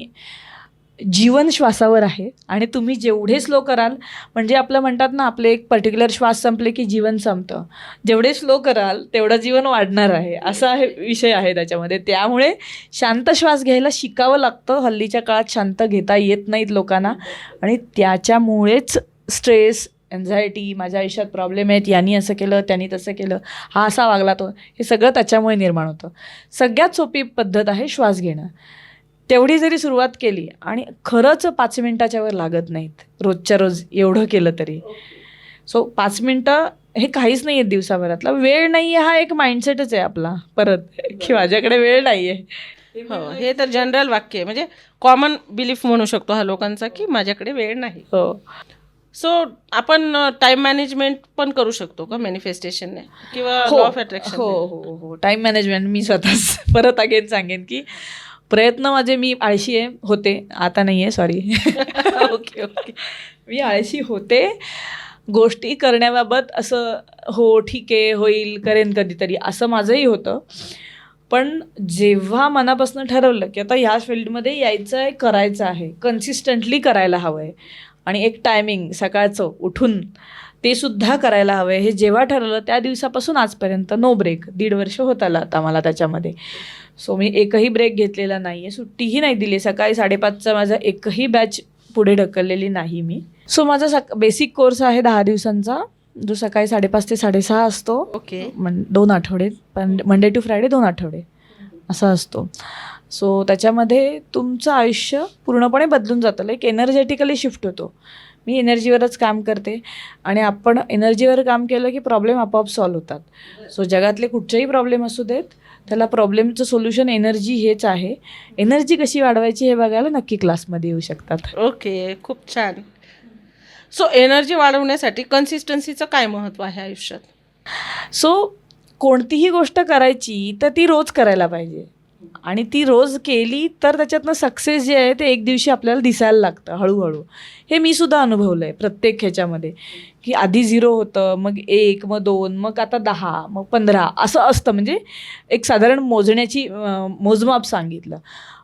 जीवन श्वासावर आहे आणि तुम्ही जेवढे स्लो कराल, म्हणजे आपलं म्हणतात ना, आपले एक पर्टिक्युलर श्वास संपले की जीवन संपतं. जेवढे स्लो कराल तेवढं जीवन वाढणार आहे, असा विषय आहे त्याच्यामध्ये. त्यामुळे शांत श्वास घ्यायला शिकावं लागतं. हल्लीच्या काळात शांत घेता येत नाहीत लोकांना आणि त्याच्यामुळेच स्ट्रेस, एन्झायटी, माझ्या आयुष्यात प्रॉब्लेम आहेत, यांनी असं केलं, त्यांनी तसं केलं, हा असा वागला तो, हे सगळं त्याच्यामुळे निर्माण होतं. सगळ्यात सोपी पद्धत आहे श्वास घेणं. तेवढी जरी सुरुवात केली आणि खरंच 5 मिनिटाच्या वर लागत नाहीत रोजच्या रोज एवढं केलं तरी. सो 5 मिनटं हे काहीच नाही आहे दिवसाभरातला. वेळ नाही आहे हा एक माइंडसेटच आहे आपला परत, की माझ्याकडे वेळ नाही आहे. हो, हे तर जनरल वाक्य आहे, म्हणजे कॉमन बिलीफ म्हणू शकतो हा लोकांचा, की माझ्याकडे वेळ नाही. हो. सो आपण टाइम मॅनेजमेंट पण करू शकतो का मॅनिफेस्टेशनने किंवा लॉ ऑफ अट्रॅक्शन? हो हो हो, टाईम मॅनेजमेंट मी स्वतःच परत अगेन सांगेन की प्रयत्न माझे, मी आळशी होते, आता नाही आहे, सॉरी. Okay okay. मी आळशी होते गोष्टी करण्याबाबत. असं हो ठीक आहे, होईल, करेन कधीतरी, असं माझंही होतं. पण जेव्हा मनापासून ठरवलं की आता ह्या फील्डमध्ये यायचं आहे, करायचं आहे, कन्सिस्टंटली करायला हवं आहे आणि एक टायमिंग सकाळचं उठून ते सुद्धा करायला हवं आहे, हे जेव्हा ठरवलं त्या दिवसापासून आजपर्यंत नो ब्रेक. 1.5 वर्ष होत आलं आता मला त्याच्यामध्ये. सो मी एकही ब्रेक घेतलेला नाही आहे, सुट्टीही नाही दिली. सकाळी 5:30चा माझा एकही बॅच पुढे ढकललेली नाही मी. सो माझा बेसिक कोर्स आहे 10 दिवसांचा, जो सकाळी 5:30 ते 6:30 असतो. ओके. 2 आठवडे, पण मंडे टू फ्रायडे 2 आठवडे असा असतो. सो त्याच्यामध्ये तुमचं आयुष्य पूर्णपणे बदलून जातं, लाईक एनर्जेटिकली शिफ्ट होतो. मी एनर्जीवरच काम करते आणि आपण एनर्जीवर काम केलं की प्रॉब्लेम आपोआप सॉल्व्ह होतात. सो जगातले कुठचेही प्रॉब्लेम असू देत, त्याला प्रॉब्लेमचं सोल्युशन एनर्जी हेच आहे. एनर्जी कशी वाढवायची हे बघायला नक्की क्लासमध्ये येऊ शकतात. ओके, खूप छान. सो एनर्जी वाढवण्यासाठी कन्सिस्टन्सीचं काय महत्त्व आहे आयुष्यात? सो कोणतीही गोष्ट करायची तर ती रोज करायला पाहिजे आणि ती रोज केली तर त्याच्यातनं सक्सेस जे आहे ते एक दिवशी आपल्याला दिसायला लागतं हळूहळू. हे मी सुद्धा अनुभवलं आहे प्रत्येक ह्याच्यामध्ये, की आधी 0 होतं, मग 1, मग 2, मग आता 10, मग 15 असं असतं. म्हणजे एक साधारण मोजण्याची मोजमाप सांगितलं.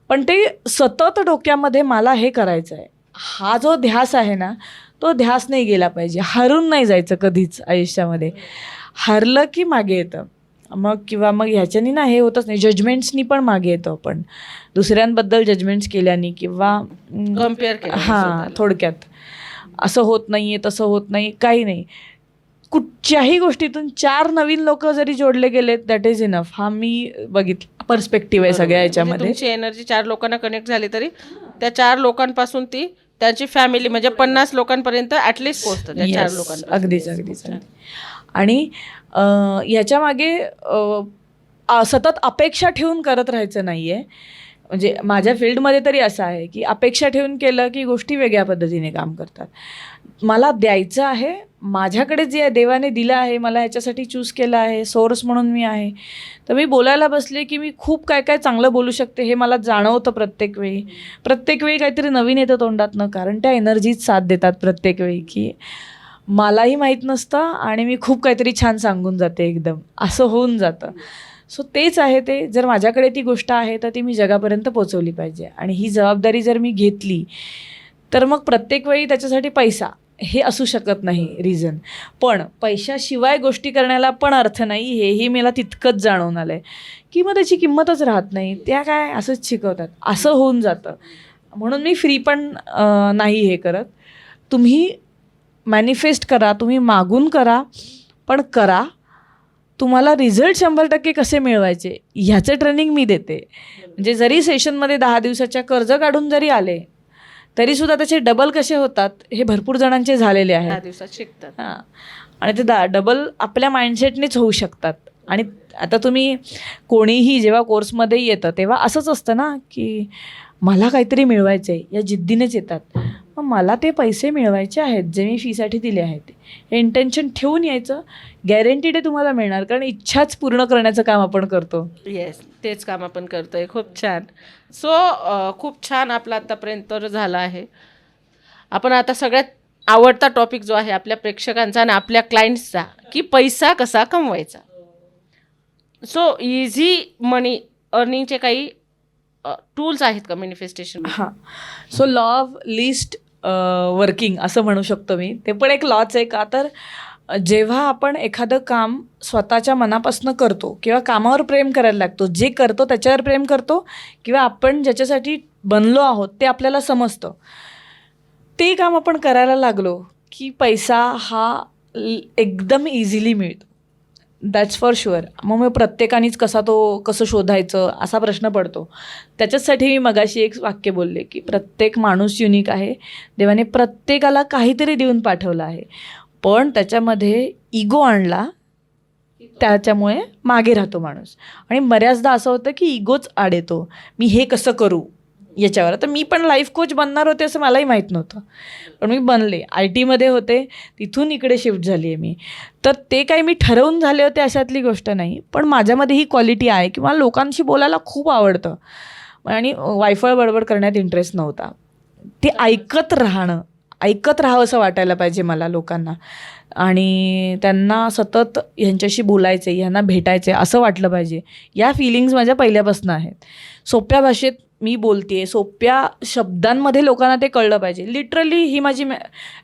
पण ते सतत डोक्यामध्ये मला हे करायचं आहे, हा जो ध्यास आहे ना, तो ध्यास नाही गेला पाहिजे. हरून नाही जायचं कधीच आयुष्यामध्ये. हरलं की मागे येतं मग, किंवा मग ह्याच्यानी ना हे होतच नाही, जजमेंट्सनी पण मागे येतो आपण, दुसऱ्यांबद्दल जजमेंट्स केल्याने किंवा कम्पेअर केलं. हां, थोडक्यात असं होत नाही आहे, तसं होत नाही, काही नाही. कुठच्याही गोष्टीतून 4 नवीन लोक जरी जोडले गेलेत, दॅट इज इनफ. हा मी बघितलं पर्स्पेक्टिव्ह आहे सगळ्या याच्यामध्ये. तुमची एनर्जी 4 लोकांना कनेक्ट झाली तरी त्या 4 लोकांपासून ती त्यांची फॅमिली म्हणजे 50 लोकांपर्यंत ॲटलिस्ट पोहोचतं त्या 4 लोकांना. अगदीच अगदीच. आणि ह्याच्यामागे सतत अपेक्षा ठेवून करत राहायचं नाही आहे. म्हणजे माझ्या फील्डमध्ये तरी असं आहे की अपेक्षा ठेवून केलं की गोष्टी वेगळ्या पद्धतीने काम करतात. मला द्यायचं आहे, माझ्याकडे जे देवाने दिलं आहे, मला ह्याच्यासाठी चूज केलं आहे, सोर्स म्हणून मी आहे. तर मी बोलायला बसले की मी खूप काय काय चांगलं बोलू शकते हे मला जाणवतं प्रत्येक वेळी काहीतरी नवीन येतं तोंडातनं, कारण त्या एनर्जीज साथ देतात प्रत्येक वेळी, की मलाही माहीत नसतं आणि मी खूप काहीतरी छान सांगून जाते, एकदम असं होऊन जातं. सो तेच आहे ते, जर माझ्याकडे ती गोष्ट आहे तर ती मी जगापर्यंत पोचवली पाहिजे आणि ही जबाबदारी जर मी घेतली तर मग प्रत्येक वेळी त्याच्यासाठी पैसा हे असू शकत नाही रिझन. पण पैशाशिवाय गोष्टी करण्याला पण अर्थ नाही, हेही मला तितकंच जाणवून आलं आहे, की मग त्याची किंमतच राहत नाही. त्या काय असंच शिकवतात, असं होऊन जातं. म्हणून मी फ्री पण नाही हे करत. तुम्ही मॅनिफेस्ट करा, तुम्ही मागून करा, पण करा. तुम्हाला रिझल्ट 100% कसे मिळवायचे ह्याचं ट्रेनिंग मी देते. म्हणजे जरी सेशनमध्ये 10 दिवसाच्या कर्ज काढून जरी आले तरीसुद्धा त्याचे डबल कसे होतात हे भरपूर जणांचे झालेले आहे. 10 दिवसात शिकतात. हां, आणि ते डबल आपल्या माइंडसेटनेच होऊ शकतात. आणि आता तुम्ही कोणीही जेव्हा कोर्समध्ये येतं तेव्हा असंच असतं ना, की मला काहीतरी मिळवायचं आहे या जिद्दीनेच येतात. मग मला ते पैसे मिळवायचे आहेत जे मी फीसाठी दिले आहेत, हे इंटेन्शन ठेवून यायचं. गॅरंटीड आहे तुम्हाला मिळणार, कारण इच्छाच पूर्ण करण्याचं काम आपण करतो. येस, तेच काम आपण करतोय. खूप छान. सो खूप छान आपला आत्तापर्यंत झाला आहे. आपण आता सगळ्यात आवडता टॉपिक जो आहे आपल्या प्रेक्षकांचा आणि आपल्या क्लायंट्सचा, की पैसा कसा कमवायचा. सो इझी मनी अर्निंगचे काही टूल्स आहेत का मॅनिफेस्टेशन? हां, so law of list working असं म्हणू शकतो मी. ते पण एक लॉच आहे. का तर जेव्हा आपण एखादं काम स्वतःच्या मनापासून करतो किंवा कामावर प्रेम करायला लागतो, जे करतो त्याच्यावर प्रेम करतो किंवा आपण ज्याच्यासाठी बनलो आहोत ते आपल्याला समजतं, ते काम आपण करायला लागलो की पैसा हा एकदम इझिली मिळतो. That's for sure. मग प्रत्येकानेच कसं शोधायचं असा प्रश्न पडतो. त्याच्याचसाठी मी मगाशी एक वाक्य बोलले की प्रत्येक माणूस युनिक आहे. देवाने प्रत्येकाला काहीतरी देऊन पाठवलं आहे, पण त्याच्यामध्ये इगो आणला त्याच्यामुळे मागे राहतो माणूस. आणि बऱ्याचदा असं होतं की इगोच आड येतो, मी हे कसं करू याच्यावर. तर मी पण लाईफ कोच बनणार होते असं मलाही माहीत नव्हतं, पण मी बनले. IT मध्ये होते, तिथून इकडे शिफ्ट झाली आहे मी. तर ते काही मी ठरवून झाले होते अशातली गोष्ट नाही, पण माझ्यामध्ये ही क्वालिटी आहे की मला लोकांशी बोलायला खूप आवडतं आणि वायफळ बडबड करण्यात इंटरेस्ट नव्हता. ते ऐकत राहावं असं वाटायला पाहिजे मला लोकांना, आणि त्यांना सतत ह्यांच्याशी बोलायचं आहे, ह्यांना भेटायचं आहे असं वाटलं पाहिजे. या फिलिंग्स माझ्या पहिल्यापासून आहेत. सोप्या भाषेत मी बोलते, सोप्या शब्दांमध्ये लोकांना ते कळलं पाहिजे. लिटरली ही माझी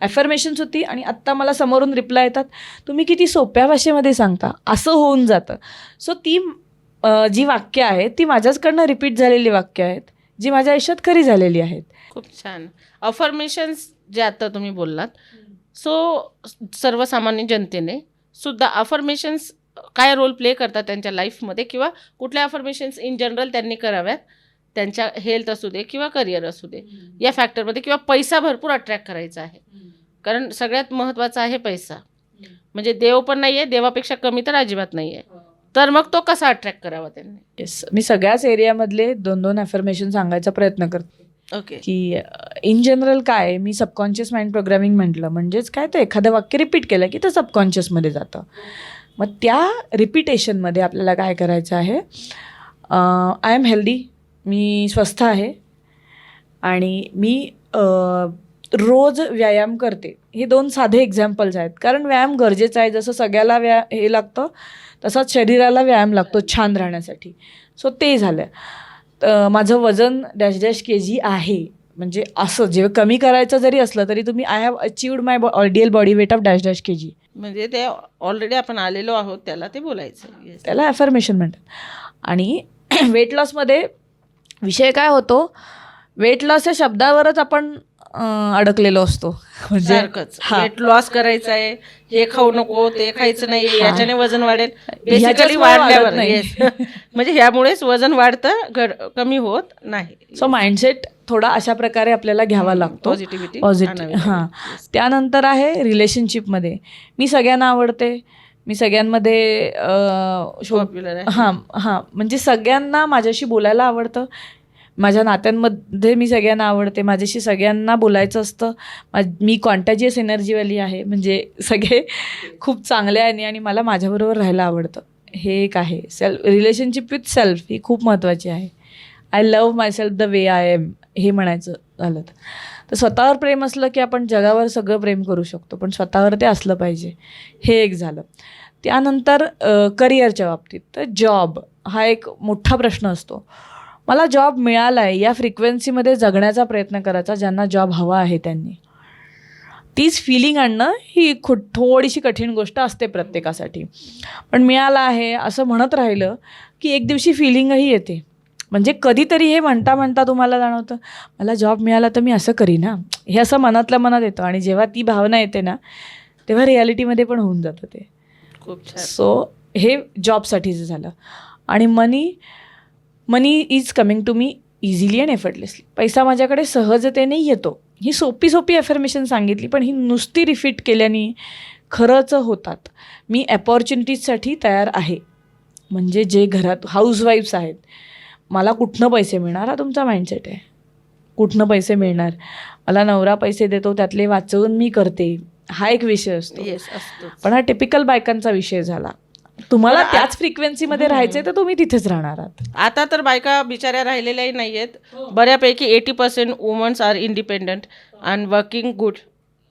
ॲफर्मेशन्स होती आणि आत्ता मला समोरून रिप्लाय येतात, तुम्ही किती सोप्या भाषेमध्ये सांगता, असं होऊन जातं. सो ती जी वाक्य आहेत ती माझ्याचकडनं रिपीट झालेली वाक्य आहेत, जी माझ्या आयुष्यात खरी झालेली आहेत. खूप छान. अफर्मेशन्स जे आता तुम्ही बोललात, सो सर्वसामान्य जनतेने सुद्धा अफर्मेशन्स काय रोल प्ले करतात त्यांच्या लाईफमध्ये, किंवा कुठल्या अफर्मेशन्स इन जनरल त्यांनी कराव्यात त्यांच्या हेल्थ असू दे किंवा करिअर असू दे या फॅक्टरमध्ये, किंवा पैसा भरपूर अट्रॅक्ट करायचा आहे, कारण सगळ्यात महत्त्वाचा आहे पैसा. म्हणजे देव पण नाही आहे, देवापेक्षा कमी तर अजिबात नाही आहे. तर मग तो कसा अट्रॅक्ट करावा त्यांनी? येस, मी सगळ्याच एरियामधले 2-2 ॲफर्मेशन सांगायचा प्रयत्न करते. ओके. की इन जनरल काय, मी सबकॉन्शियस माइंड प्रोग्रामिंग म्हटलं म्हणजेच काय, तर एखादं वाक्य रिपीट केलं की ते सबकॉन्शियसमध्ये जातं. मग त्या रिपिटेशनमध्ये आपल्याला काय करायचं आहे, आय एम हेल्दी, मी स्वस्थ आहे आणि मी रोज व्यायाम करते. हे 2 साधे एक्झाम्पल्स आहेत, कारण व्यायाम गरजेचा आहे. जसं सगळ्याला हे लागतं तसाच शरीराला व्यायाम लागतो छान राहण्यासाठी. सो ते झालं. माझं वजन -, kg आहे. म्हणजे असं जेव्हा कमी करायचं जरी असलं तरी तुम्ही I have achieved my ideal body weight of -, kg. म्हणजे ते ऑलरेडी आपण आलेलो आहोत त्याला ते बोलायचं. Yes. त्याला ॲफर्मेशन म्हणतात. आणि वेट लॉसमध्ये विषय काय होतो, वेट लॉस या शब्दावरच आपण अडकलेलो असतो. म्हणजे सारखंच वेट लॉस करायचं आहे, हे खाऊ नको, ते खायचं नाही, याच्याने वजन वाढेल. बेसिकली वाढल्यावर म्हणजे ह्यामुळेच वजन वाढतं, कमी होत नाही. सो माइंडसेट थोडा अशा प्रकारे आपल्याला घ्यावा लागतो. पॉझिटिव्ह. हां. त्यानंतर आहे रिलेशनशिपमध्ये, मी सगळ्यांना आवडते, मी सगळ्यांमध्ये पॉप्युलर आहे. हां, म्हणजे सगळ्यांना माझ्याशी बोलायला आवडतं, माझ्या नात्यांमध्ये मी सगळ्यांना आवडते, माझ्याशी सगळ्यांना बोलायचं असतं. मी कॉन्टॅजियस एनर्जीवाली आहे, म्हणजे सगळे खूप चांगले आहे आणि मला माझ्याबरोबर राहायला आवडतं. हे एक आहे. रिलेशनशिप विथ सेल्फ ही खूप महत्त्वाची आहे. I love myself the way I am, हे म्हणायचं झालं तर स्वतःवर प्रेम असलं की आपण जगावर सगळं प्रेम करू शकतो, पण स्वतःवर ते असलं पाहिजे. हे एक झालं. त्यानंतर करिअरच्या बाबतीत तर जॉब हा एक मोठा प्रश्न असतो. मला जॉब मिळाला आहे या फ्रिक्वेन्सीमध्ये जगण्याचा प्रयत्न करायचा. ज्यांना जॉब हवा आहे त्यांनी तीच फिलिंग आणणं ही थोडीशी कठीण गोष्ट असते प्रत्येकासाठी, पण मिळाला आहे असं म्हणत राहिलं की एक दिवशी फिलिंगही येते. म्हणजे कधीतरी हे म्हणता म्हणता तुम्हाला जाणवतं मला जॉब मिळाला तर मी असं करीन ना, हे असं मनातल्या मनात येतं आणि जेव्हा ती भावना येते ना तेव्हा रियालिटीमध्ये पण होऊन जातं ते. खूप छान. सो हे जॉबसाठीचं झालं. आणि money is coming to me easily and effortlessly. पैसा माझ्याकडे सहजतेने येतो. ही सोपी ॲफर्मेशन सांगितली, पण ही नुसती रिपीट केल्याने खरंच होतात. मी अपॉर्च्युनिटीजसाठी तयार आहे. म्हणजे जे घरात हाऊसवाईफ्स आहेत, मला कुठनं पैसे मिळणार हा तुमचा माइंडसेट आहे. कुठनं पैसे मिळणार, मला नवरा पैसे देतो त्यातले वाचवून मी करते, हा एक विषय असतो. पण हा टिपिकल बायकांचा विषय झाला. तुम्हाला त्याच फ्रिक्वेन्सीमध्ये राहायचंय तर तुम्ही तिथेच राहणार आहात. आता तर बायका बिचाऱ्या राहिलेल्याही नाही आहेत. बऱ्यापैकी 80% womens are independent and working good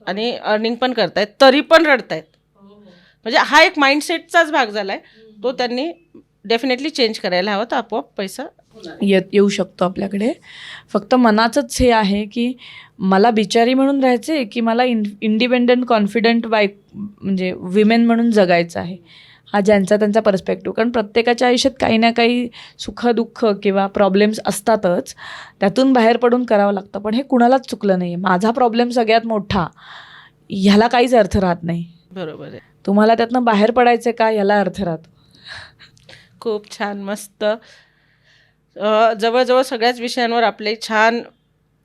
आणि अर्निंग पण करतायत, तरी पण रडतायत. म्हणजे हा एक माइंडसेटचाच भाग झाला आहे, तो त्यांनी डेफिनेटली चेंज करायला हवा, तर आपोआप पैसा येऊ शकतो आपल्याकडे. फक्त मनाचंच हे आहे की मला बिचारी म्हणून राहायचं आहे की मला इंडिपेंडंट कॉन्फिडंट म्हणजे विमेन म्हणून जगायचं आहे. हा ज्यांचा त्यांचा पर्स्पेक्टिव्ह. कारण प्रत्येकाच्या आयुष्यात काही ना काही सुखदुःख किंवा प्रॉब्लेम्स असतातच, त्यातून बाहेर पडून करावं लागतं. पण हे कुणालाच चुकलं नाही आहे. माझा प्रॉब्लेम सगळ्यात मोठा, ह्याला काहीच अर्थ राहत नाही. बरोबर आहे. तुम्हाला त्यातनं बाहेर पडायचं का, याला अर्थ राहतो. खूप छान, मस्त. जवळजवळ सगळ्याच विषयांवर आपले छान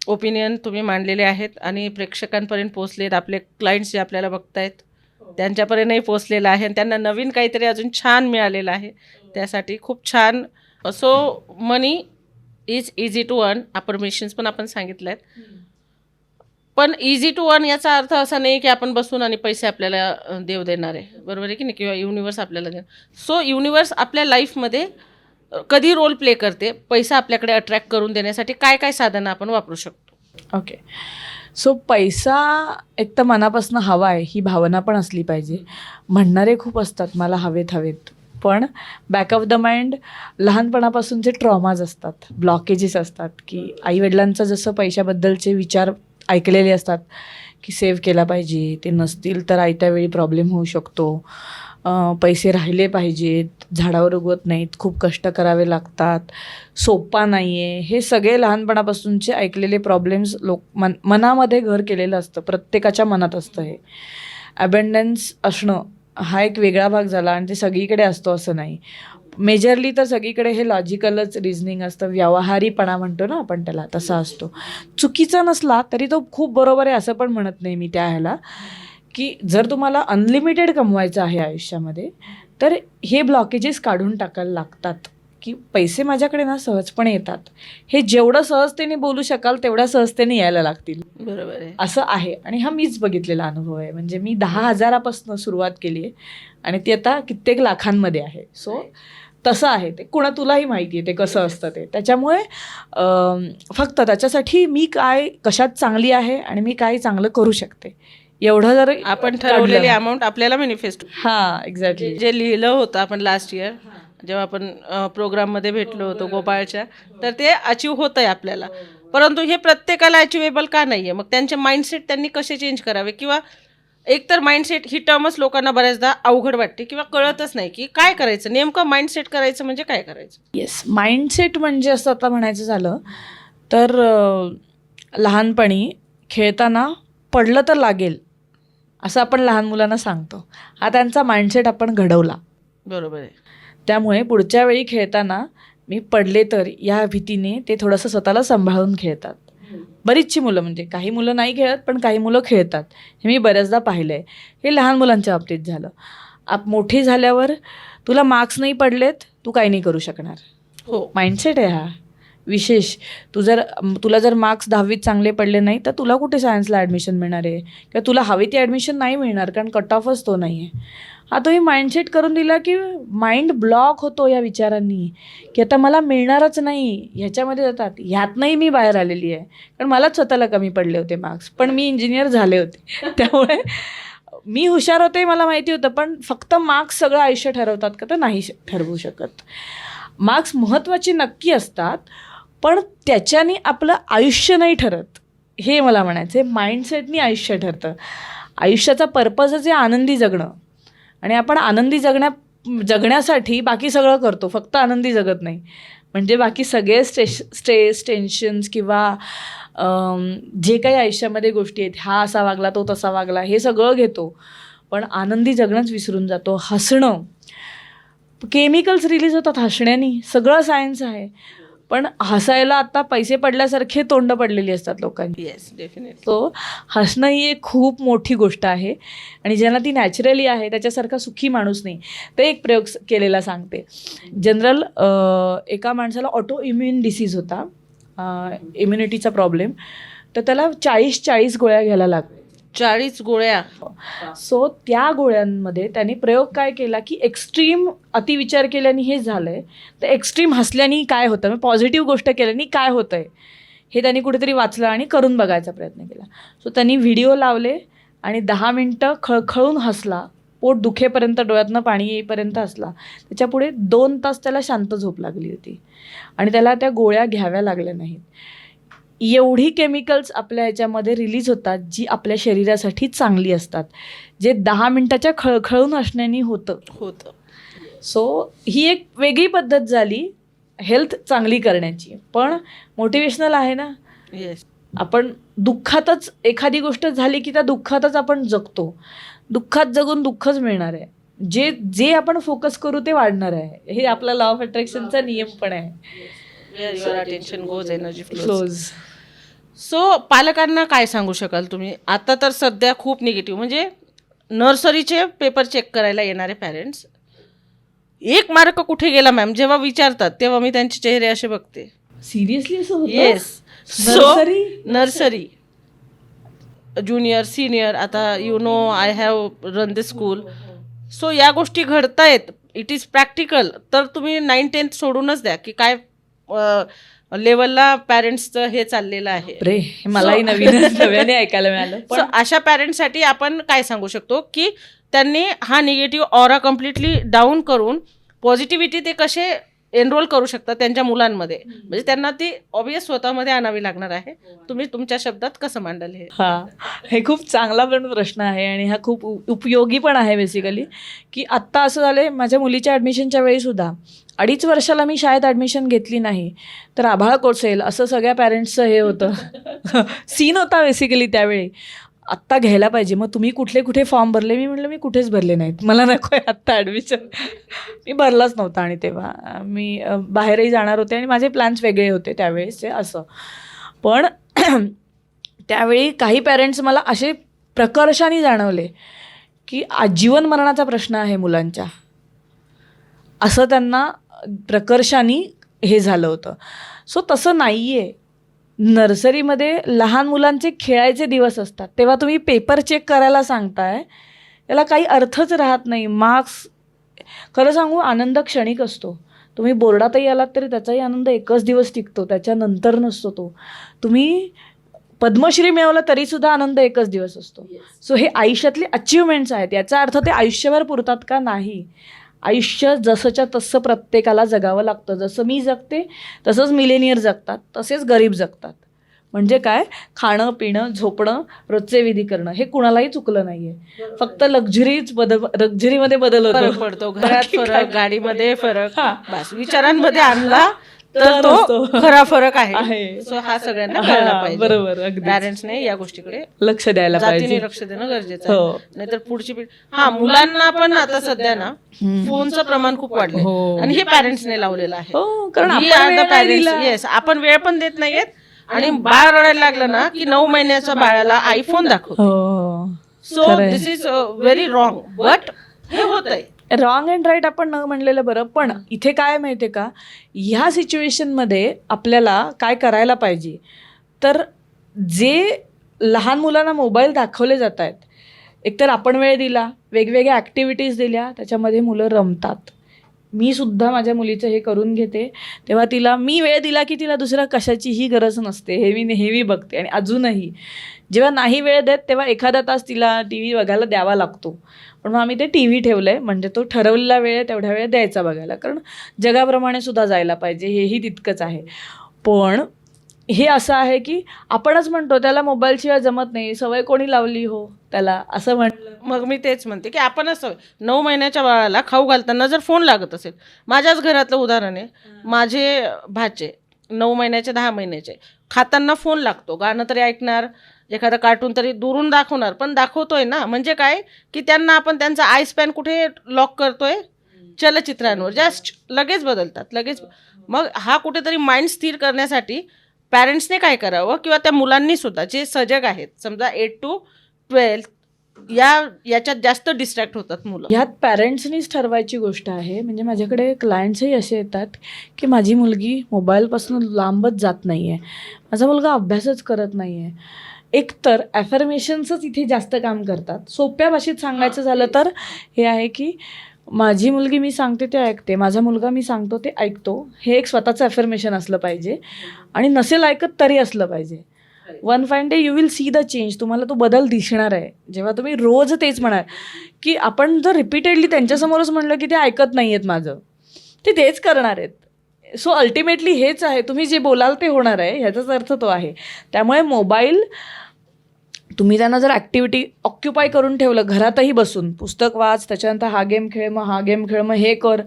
ओपिनियन तुम्ही मांडलेले आहेत आणि प्रेक्षकांपर्यंत पोचलेत. आपले क्लायंट्स जे आपल्याला बघतायत त्यांच्यापर्यंतही पोचलेलं आहे आणि त्यांना नवीन काहीतरी अजून छान मिळालेलं आहे. त्यासाठी खूप छान. So money is easy to earn, affirmations पण आपण सांगितलं आहेत. पण इझी टू अर्न याचा अर्थ असा नाही की आपण बसून आणि पैसे आपल्याला देव देणार आहे, बरोबर आहे की नाही, किंवा युनिवर्स आपल्याला देणार. सो युनिवर्स आपल्या लाईफमध्ये कधी रोल प्ले करते, पैसा आपल्याकडे अट्रॅक्ट करून देण्यासाठी काय काय साधनं आपण वापरू शकतो? ओके. सो पैसा एक तर मनापासून हवा आहे ही भावना पण असली पाहिजे. म्हणणारे खूप असतात मला हवेत हवेत, पण बॅक ऑफ द माइंड लहानपणापासूनचे ट्रॉमाज असतात, ब्लॉकेजेस असतात, की आईवडिलांचं जसं पैशाबद्दलचे विचार ऐकलेले असतात की सेव्ह केला पाहिजे, ते नसतील तर आयत्या वेळी प्रॉब्लेम होऊ शकतो, पैसे राहिले पाहिजेत, झाडावर उगवत नाहीत, खूप कष्ट करावे लागतात, सोपा नाही आहे, हे सगळे लहानपणापासूनचे ऐकलेले प्रॉब्लेम्स मनामध्ये घर केलेलं असतं. प्रत्येकाच्या मनात असतं हे. अबंडन्स असणं हा एक वेगळा भाग झाला आणि ते सगळीकडे असतो असं नाही. मेजरली तर सगळीकडे हे लॉजिकलच रिझनिंग असतं, व्यावहारीपणा म्हणतो ना आपण त्याला, तसा असतो. चुकीचा नसला तरी तो खूप बरोबर आहे असं पण म्हणत नाही मी त्या ह्याला, की जर तुम्हाला अनलिमिटेड कमवायचं आहे आयुष्यामध्ये तर हे ब्लॉकेजेस काढून टाकायला लागतात, की पैसे माझ्याकडे ना सहजपणे येतात. हे जेवढं सहजतेने बोलू शकाल तेवढ्या सहजतेने यायला लागतील, बरोबर आहे. असं आहे. आणि हा मीच बघितलेला अनुभव आहे. म्हणजे मी 10,000पासून सुरुवात केली आहे आणि ती आता कित्येक लाखांमध्ये आहे. सो तसं आहे ते. तुलाही माहिती आहे ते कसं असतं ते. त्याच्यामुळे फक्त त्याच्यासाठी मी काय कशात चांगली आहे आणि मी काय चांगलं करू शकते एवढं जर आपण ठरवलेली अमाऊंट आपल्याला मॅनिफेस्ट. हां, एक्झॅक्टली. जे लिहिलं होतं आपण लास्ट इयर जेव्हा आपण प्रोग्राममध्ये भेटलो होतो गोपाळच्या, तर ते अचीव होतं आहे आपल्याला. परंतु हे प्रत्येकाला अचिवेबल का नाही आहे? मग त्यांचे माइंडसेट त्यांनी कसे चेंज करावे, किंवा एकतर माइंडसेट ही टर्मच लोकांना बऱ्याचदा अवघड वाटते किंवा कळतच नाही की काय करायचं नेमकं. माइंडसेट करायचं म्हणजे काय करायचं? येस, माइंडसेट म्हणजे असं आता म्हणायचं झालं तर लहानपणी खेळताना पडलं तर लागेल असं आपण लहान मुलांना सांगतो. हा त्यांचा माइंडसेट आपण घडवला. बरोबर आहे. त्यामुळे पुढच्या वेळी खेळताना मी पडले तर या भीतीने ते थोडंसं स्वतःला सांभाळून खेळतात. बरीचशी मुलं, म्हणजे काही मुलं नाही खेळत पण काही मुलं खेळतात, हे मी बऱ्याचदा पाहिलं आहे. हे लहान मुलांच्या बाबतीत झालं. मोठी झाल्यावर तुला मार्क्स नाही पडलेत, तू काही नाही करू शकणार. हो, माइंडसेट आहे हा विशेष. तुला जर मार्क्स 10वीत चांगले पडले नाही तर तुला कुठे सायन्सला ॲडमिशन मिळणार आहे, किंवा तुला हवी ती ॲडमिशन नाही मिळणार, कारण कट ऑफच तो नाही आहे. हा तुम्ही माइंडसेट करून दिला की माइंड ब्लॉक होतो या विचारांनी, की आता मला मिळणारच नाही, ह्याच्यामध्ये जातात. ह्यातनंही मी बाहेर आलेली आहे, कारण मलाच स्वतःला कमी पडले होते मार्क्स, पण मी इंजिनियर झाले होते. त्यामुळे मी हुशार होते, मला माहिती होतं. पण फक्त मार्क्स सगळं आयुष्य ठरवतात का? तर नाही ठरवू शकत. मार्क्स महत्त्वाचे नक्की असतात, पण त्याच्याने आपलं आयुष्य नाही ठरत, हे मला म्हणायचं आहे. माइंडसेटनी आयुष्य ठरतं. आयुष्याचा पर्पजच आहे आनंदी जगणं, आणि आपण आनंदी जगण्यासाठी बाकी सगळं करतो, फक्त आनंदी जगत नाही. म्हणजे बाकी सगळे स्ट्रेस टेन्शन्स किंवा जे काही आयुष्यामध्ये गोष्टी आहेत, हा असा वागला तो तसा वागला, हे सगळं घेतो, पण आनंदी जगणंच विसरून जातो. हसणं, केमिकल्स रिलीज होतात हसण्यानी, सगळं सायन्स आहे. पण हसायला आता पैसे पडल्यासारखे तोंड पडलेली असतात लोकांची. Yes, definitely. सो हसणं ही एक खूप मोठी गोष्ट आहे, आणि ज्यांना ती नॅचरली आहे त्याच्यासारखा सुखी माणूस नाही. ते एक प्रयोग केलेला सांगते. जनरल एका माणसाला ऑटो इम्युन डिसीज होता, इम्युनिटीचा प्रॉब्लेम. तर त्याला 40 गोळ्या घ्यायला लागल्या. 40 गोळ्या. सो त्या गोळ्यांमध्ये त्यांनी प्रयोग काय केला की एक्स्ट्रीम अतिविचार केल्याने हे झालं आहे, तर एक्स्ट्रीम हसल्याने काय होतं, म्हणजे पॉझिटिव्ह गोष्ट केल्याने काय होतं आहे हे त्यांनी कुठेतरी वाचलं आणि करून बघायचा प्रयत्न केला. सो त्यांनी व्हिडिओ लावले आणि 10 मिनटं खळखळून हसला, पोट दुखेपर्यंत डोळ्यातनं पाणी येईपर्यंत असला, त्याच्या पुढे 2 तास त्याला शांत झोप लागली होती आणि त्याला त्या गोळ्या घ्याव्या लागल्या नाहीत. एवढी केमिकल्स आपल्या ह्याच्यामध्ये रिलीज होतात जी आपल्या शरीरासाठी चांगली असतात, जे 10 मिनिटाच्या खळखळून असण्याने होतं. सो ही एक वेगळी पद्धत झाली हेल्थ चांगली करण्याची. पण मोटिवेशनल आहे ना. येस. आपण दुःखातच एखादी गोष्ट झाली की त्या दुःखातच आपण जगतो. दुःखात जगून दुःखच मिळणार आहे. जे जे आपण फोकस करू ते वाढणार आहे. हे आपला लॉ ऑफ अट्रॅक्शनचा नियम पण आहे. Where your attention goes, energy flows. Flows. So पालकांना काय सांगू शकाल तुम्ही? आता तर सध्या खूप निगेटिव्ह, म्हणजे नर्सरीचे पेपर चेक करायला येणारे पॅरेंट्स, 1 मार्क कुठे गेला मॅम जेव्हा विचारतात, तेव्हा मी त्यांचे चेहरे असे बघते. सिरियसली असं होतं? Yes. So nursery? Nursery, junior, senior, आता you know I have run this school. So या गोष्टी घडतायत, इट इज प्रॅक्टिकल. तर तुम्ही 9th-10th सोडूनच द्या की काय लेवलला पॅरेंट्सचं हे चाललेलं आहे. रे, हे मलाही नव्याने ऐकायला मिळालं. पण अशा पॅरेंट्ससाठी आपण काय सांगू शकतो की त्यांनी हा निगेटिव्ह ऑरा कम्प्लिटली डाऊन करून पॉझिटिव्हिटी ते कसे एनरोल करू शकतात त्यांच्या मुलांमध्ये, म्हणजे त्यांना ती ऑब्वियस स्वतःमध्ये आणावी लागणार आहे. तुम्ही तुमच्या शब्दात कसं मांडाल हे? हां, हे खूप चांगला पण प्रश्न आहे आणि हा खूप उपयोगी पण आहे बेसिकली. की आत्ता असं झालं, माझ्या मुलीच्या ॲडमिशनच्या वेळीसुद्धा 2.5 वर्षाला मी शाळेत ॲडमिशन घेतली नाही तर आभाळ कोसळेल असं सगळ्या पॅरेंट्सचं हे होतं. सीन होता बेसिकली त्यावेळी. आत्ता घ्यायला पाहिजे, मग तुम्ही कुठे फॉर्म भरले? मी म्हटलं मी कुठेच भरले नाहीत, मला नको आहे आत्ता ॲडमिशन. मी भरलाच नव्हता आणि तेव्हा मी बाहेरही जाणार होते आणि माझे प्लॅन्स वेगळे होते त्यावेळेसचे असं. पण त्यावेळी काही पॅरेंट्स मला असे प्रकर्षाने जाणवले की जीवन मरणाचा प्रश्न आहे मुलांच्या, असं त्यांना प्रकर्षाने हे झालं होतं. सो तसं नाही आहे. नर्सरीमध्ये लहान मुलांचे खेळायचे दिवस असतात, तेव्हा तुम्ही पेपर चेक करायला सांगताय, त्याला काही अर्थच राहत नाही. मार्क्स, खरं सांगू, आनंद क्षणिक असतो. तुम्ही बोर्डातही आलात तरी त्याचाही आनंद 1च दिवस टिकतो, त्याच्यानंतर नसतो तो. तुम्ही पद्मश्री मिळवलं तरीसुद्धा आनंद 1च दिवस असतो. सो हे आयुष्यातले अचिव्हमेंट्स आहेत. याचा अर्थ ते आयुष्यभर पुरतात का? नाही. आयुष्य जसंच्या तसं प्रत्येकाला जगावं लागतं. जसं मी जगते तसंच मिलेनियर जगतात, तसेच गरीब जगतात. म्हणजे काय, खाणं पिणं झोपणं रोजचे विधी करणं हे कुणालाही चुकलं नाही आहे. फक्त लक्झरीमध्ये बदल फरक होतो. पडतो, घरात बाकी फरक, काय? गाडीमध्ये फरक, हां. बस विचारांमध्ये आणला तर तर तो असतो. खरा फरक आहे. आहे. सो हा सगळ्यांना कळला हां, पाहिजे. बरोबर, अगदीच. पॅरेंट्सने या गोष्टीकडे लक्ष द्यायला जातीने पाहिजे. लक्ष देणं गरजेचं आहे. हो. नाहीतर पुढची पिढी, हा मुलांना पण आता सध्या ना फोनचं प्रमाण खूप वाढलंय हो. आणि हे पॅरेंट्सने लावलेलं आहे. हो, कारण We आपण are वेळ the नाही parents. दिला. Yes, आपण वेळ पण देत नाहीयेत आणि बाळ रडायला लागलं ना की 9 महिन्याच्या बाळाला आयफोन दाखवतो. हो, सो खरंय. दिस इज व्हेरी रॉंग, बट हे होत आहे. रॉंग अँड राईट आपण न म्हणलेलं बरं. पण इथे काय माहिती आहे का, ह्या सिच्युएशनमध्ये आपल्याला काय करायला पाहिजे, तर जे लहान मुलांना मोबाईल दाखवले जात आहेत, एकतर आपण वेळ दिला, वेगवेगळ्या ॲक्टिव्हिटीज दिल्या, त्याच्यामध्ये मुलं रमतात. मी सुद्धा माझ्या मुलीचं हे करून घेते, तेव्हा तिला मी वेळ दिला की तिला दुसऱ्या कशाचीही गरज नसते, हे मी नेहमी बघते. आणि अजूनही जेव्हा नाही वेळ देत तेव्हा एखादा तास तिला टी व्ही बघायला द्यावा लागतो. पण मग आम्ही ते टी व्ही ठेवलं आहे, म्हणजे तो ठरवलेला वेळ आहे तेवढ्या वेळ द्यायचा बघायला, कारण जगाप्रमाणे सुद्धा जायला पाहिजे, हेही तितकंच आहे. पण हे असं आहे की आपणच म्हणतो त्याला मोबाईलशिवाय जमत नाही, सवय कोणी लावली हो त्याला, असं म्हटलं. मग मी तेच म्हणते की आपणच 9 महिन्याच्या बाळाला खाऊ घालताना जर फोन लागत असेल, माझ्याच घरातलं उदाहरण आहे, माझे भाचे 9 महिन्याचे 10 महिन्याचे, खाताना फोन लागतो, गाणं तरी ऐकणार, एखादं कार्टून तरी दुरून दाखवणार, पण दाखवतोय ना, म्हणजे काय की त्यांना आपण त्यांचा आय स्पॅन कुठे लॉक करतोय, चलचित्रांवर, जस्ट लगेच बदलतात लगेच. मग हा कुठेतरी माइंड स्थिर करण्यासाठी पॅरेंट्सने काय करावं, किंवा त्या मुलांनी सुद्धा जे सजग आहेत, समजा 8 to 12 याच्यात जास्त डिस्ट्रॅक्ट होतात मुलं. ह्यात पॅरेंट्सनीच ठरवायची गोष्ट आहे. म्हणजे माझ्याकडे क्लायंट्सही असे येतात की माझी मुलगी मोबाईलपासून लांबच जात नाही आहे, माझा मुलगा अभ्यासच करत नाही आहे. एकतर ॲफर्मेशन्सच इथे जास्त काम करतात. सोप्या भाषेत सांगायचं झालं तर हे आहे की माझी मुलगी मी सांगते ते ऐकते, माझा मुलगा मी सांगतो ते ऐकतो, हे एक स्वतःचं ॲफर्मेशन असलं पाहिजे. आणि नसेल ऐकत तरी असलं पाहिजे. One fine day you will see the change. तुम्हाला तो बदल दिसणार आहे जेव्हा तुम्ही रोज तेच म्हणाल. की आपण जर रिपीटेडली त्यांच्यासमोरच म्हणलं की ते ऐकत नाही आहेत माझं, ते तेच करणार आहेत. सो अल्टिमेटली हेच आहे, तुम्ही जे बोलाल ते होणार आहे, ह्याचाच अर्थ तो आहे. त्यामुळे मोबाईल तुम्ही त्यांना जर ॲक्टिव्हिटी ऑक्युपाय करून ठेवलं, घरातही बसून पुस्तक वाच, त्याच्यानंतर हा गेम खेळ, मग हा गेम खेळ, मग हे कर,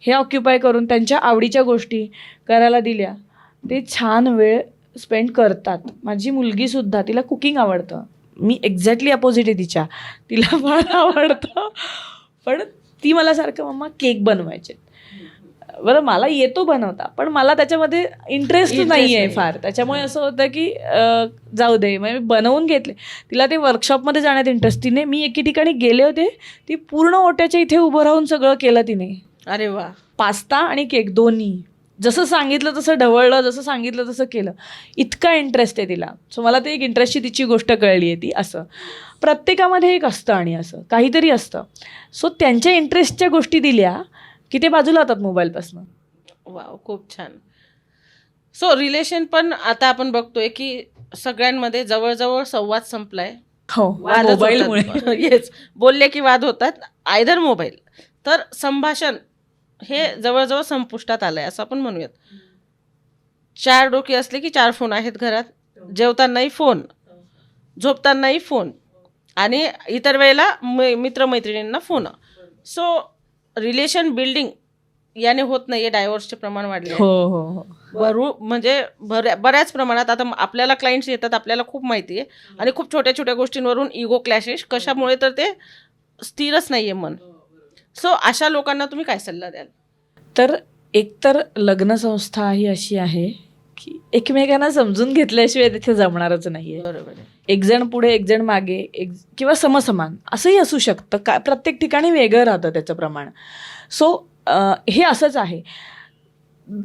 हे ऑक्युपाय करून त्यांच्या आवडीच्या गोष्टी करायला दिल्या, ते छान वेळ स्पेंड करतात. माझी मुलगीसुद्धा, तिला कुकिंग आवडतं. मी एक्झॅक्टली अपोजिट आहे तिच्या, तिला फार आवडतं. पण ती मला सारखं मम्मा केक बनवायचे. बरं मला येतो बनवता, पण मला त्याच्यामध्ये इंटरेस्ट नाही आहे फार. त्याच्यामुळे असं होतं की जाऊ दे, मग मी बनवून घेतले. तिला ते वर्कशॉपमध्ये जाण्यात इंटरेस्ट. तिने, मी एके ठिकाणी गेले होते, ती पूर्ण ओट्याच्या इथे उभं राहून सगळं केलं तिने. अरे वा. पास्ता आणि केक दोन्ही, जसं सांगितलं तसं ढवळलं, जसं सांगितलं तसं केलं. इतका इंटरेस्ट आहे तिला. सो मला ते एक इंटरेस्टची तिची गोष्ट कळली आहे ती. असं प्रत्येकामध्ये एक असतं आणि असं काहीतरी असतं. सो त्यांच्या इंटरेस्टच्या गोष्टी दिल्या की ते बाजूला होतात मोबाईलपासून. वाव, खूप छान. सो रिलेशन पण आता आपण बघतोय की सगळ्यांमध्ये जवळजवळ संवाद संपलाय. हो, मोबाईलमुळे. येस, बोलले की वाद होतात, आयदर मोबाईल. तर संभाषण हे जवळजवळ संपुष्टात आलंय असं आपण म्हणूयात. 4 डोकी असले की 4 फोन आहेत घरात. जेवतानाही फोन, झोपतानाही फोन, आणि इतर वेळेला मित्रमैत्रिणींना फोन. सो रिलेशन बिल्डिंग याने होत नाहीये, डायव्होर्सचे प्रमाण वाढले. हो हो हो. म्हणजे बऱ्याच प्रमाणात. आता आपल्याला क्लायंट्स येतात, आपल्याला खूप माहिती आहे, आणि खूप छोट्या छोट्या गोष्टींवरून इगो क्लॅशेस. कशामुळे? तर ते स्थिरच नाहीये मन. सो अशा लोकांना तुम्ही काय सल्ला द्याल? तर एकतर लग्नसंस्था ही अशी आहे की एकमेकांना समजून घेतल्याशिवाय तिथे जमणारच नाही आहे. बरोबर आहे. एक जण पुढे, एक जण मागे, किंवा समसमान असंही असू शकतं. काय, प्रत्येक ठिकाणी वेगळं राहतं त्याचं प्रमाण. सो हे असंच आहे.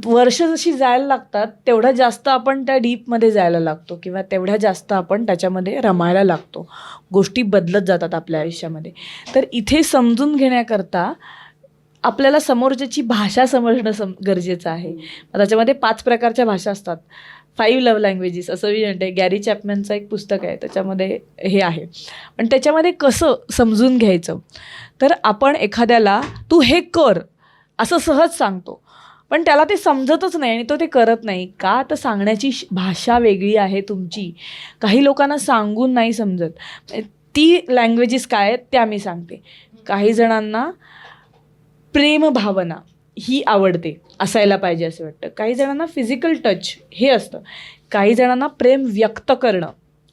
वर्ष जशी जायला लागतात तेवढ्या जास्त आपण त्या डीपमध्ये जायला लागतो, किंवा तेवढ्या जास्त आपण त्याच्यामध्ये रमायला लागतो. गोष्टी बदलत जातात आपल्या आयुष्यामध्ये. तर इथे समजून घेण्याकरता आपल्याला समोरच्याची भाषा समजणं गरजेचं आहे. त्याच्यामध्ये 5 प्रकारच्या भाषा असतात. 5 लव्ह लँग्वेजेस असं मी म्हणते. गॅरी चॅपमॅनचं एक पुस्तक आहे, त्याच्यामध्ये हे आहे. पण त्याच्यामध्ये कसं समजून घ्यायचं, तर आपण एखाद्याला तू हे कर असं सहज सांगतो, पण त्याला ते समजतच नाही आणि तो ते करत नाही. का? तर सांगण्याची भाषा वेगळी आहे तुमची. काही लोकांना सांगून नाही समजत. ती लँग्वेजेस काय आहेत त्या मी सांगते. काही जणांना प्रेम भावना ही आवडते, असायला पाहिजे असं वाटतं. काही जणांना फिजिकल टच हे असतं. काही जणांना प्रेम व्यक्त करणं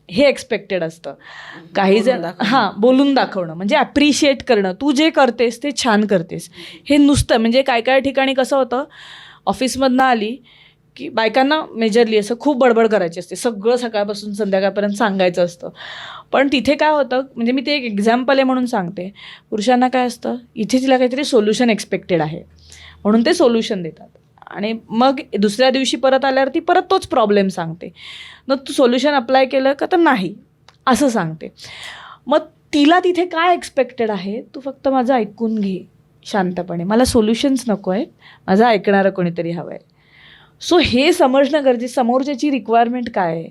हे एक्सपेक्टेड असतं. काही जण बोलून दाखवणं म्हणजे ॲप्रिशिएट करणं, तू जे करतेस ते छान करतेस, हे नुसतं. म्हणजे काय काय ठिकाणी कसं होतं, ऑफिसमधनं आली की बायकांना मेजरली असं खूप बडबड करायची असते, सगळं सकाळपासून संध्याकाळपर्यंत सांगायचं असतं. पण तिथे काय होतं, म्हणजे मी ते एक एक्झाम्पल आहे म्हणून सांगते. पुरुषांना काय असतं, इथे तिला काहीतरी सोल्युशन एक्सपेक्टेड आहे म्हणून ते सोल्युशन देतात, आणि मग दुसऱ्या दिवशी परत आल्यावर ती परत तोच प्रॉब्लेम सांगते. मग तू सोल्युशन अप्लाय केलं का? तर नाही असं सांगते. मग तिला तिथे काय एक्सपेक्टेड आहे, तू फक्त माझं ऐकून घे शांतपणे, मला सोल्युशन्स नको आहे, माझं ऐकणारं कोणीतरी हवं आहे. सो हे समजणं गरजेचं. समोरच्याची रिक्वायरमेंट काय आहे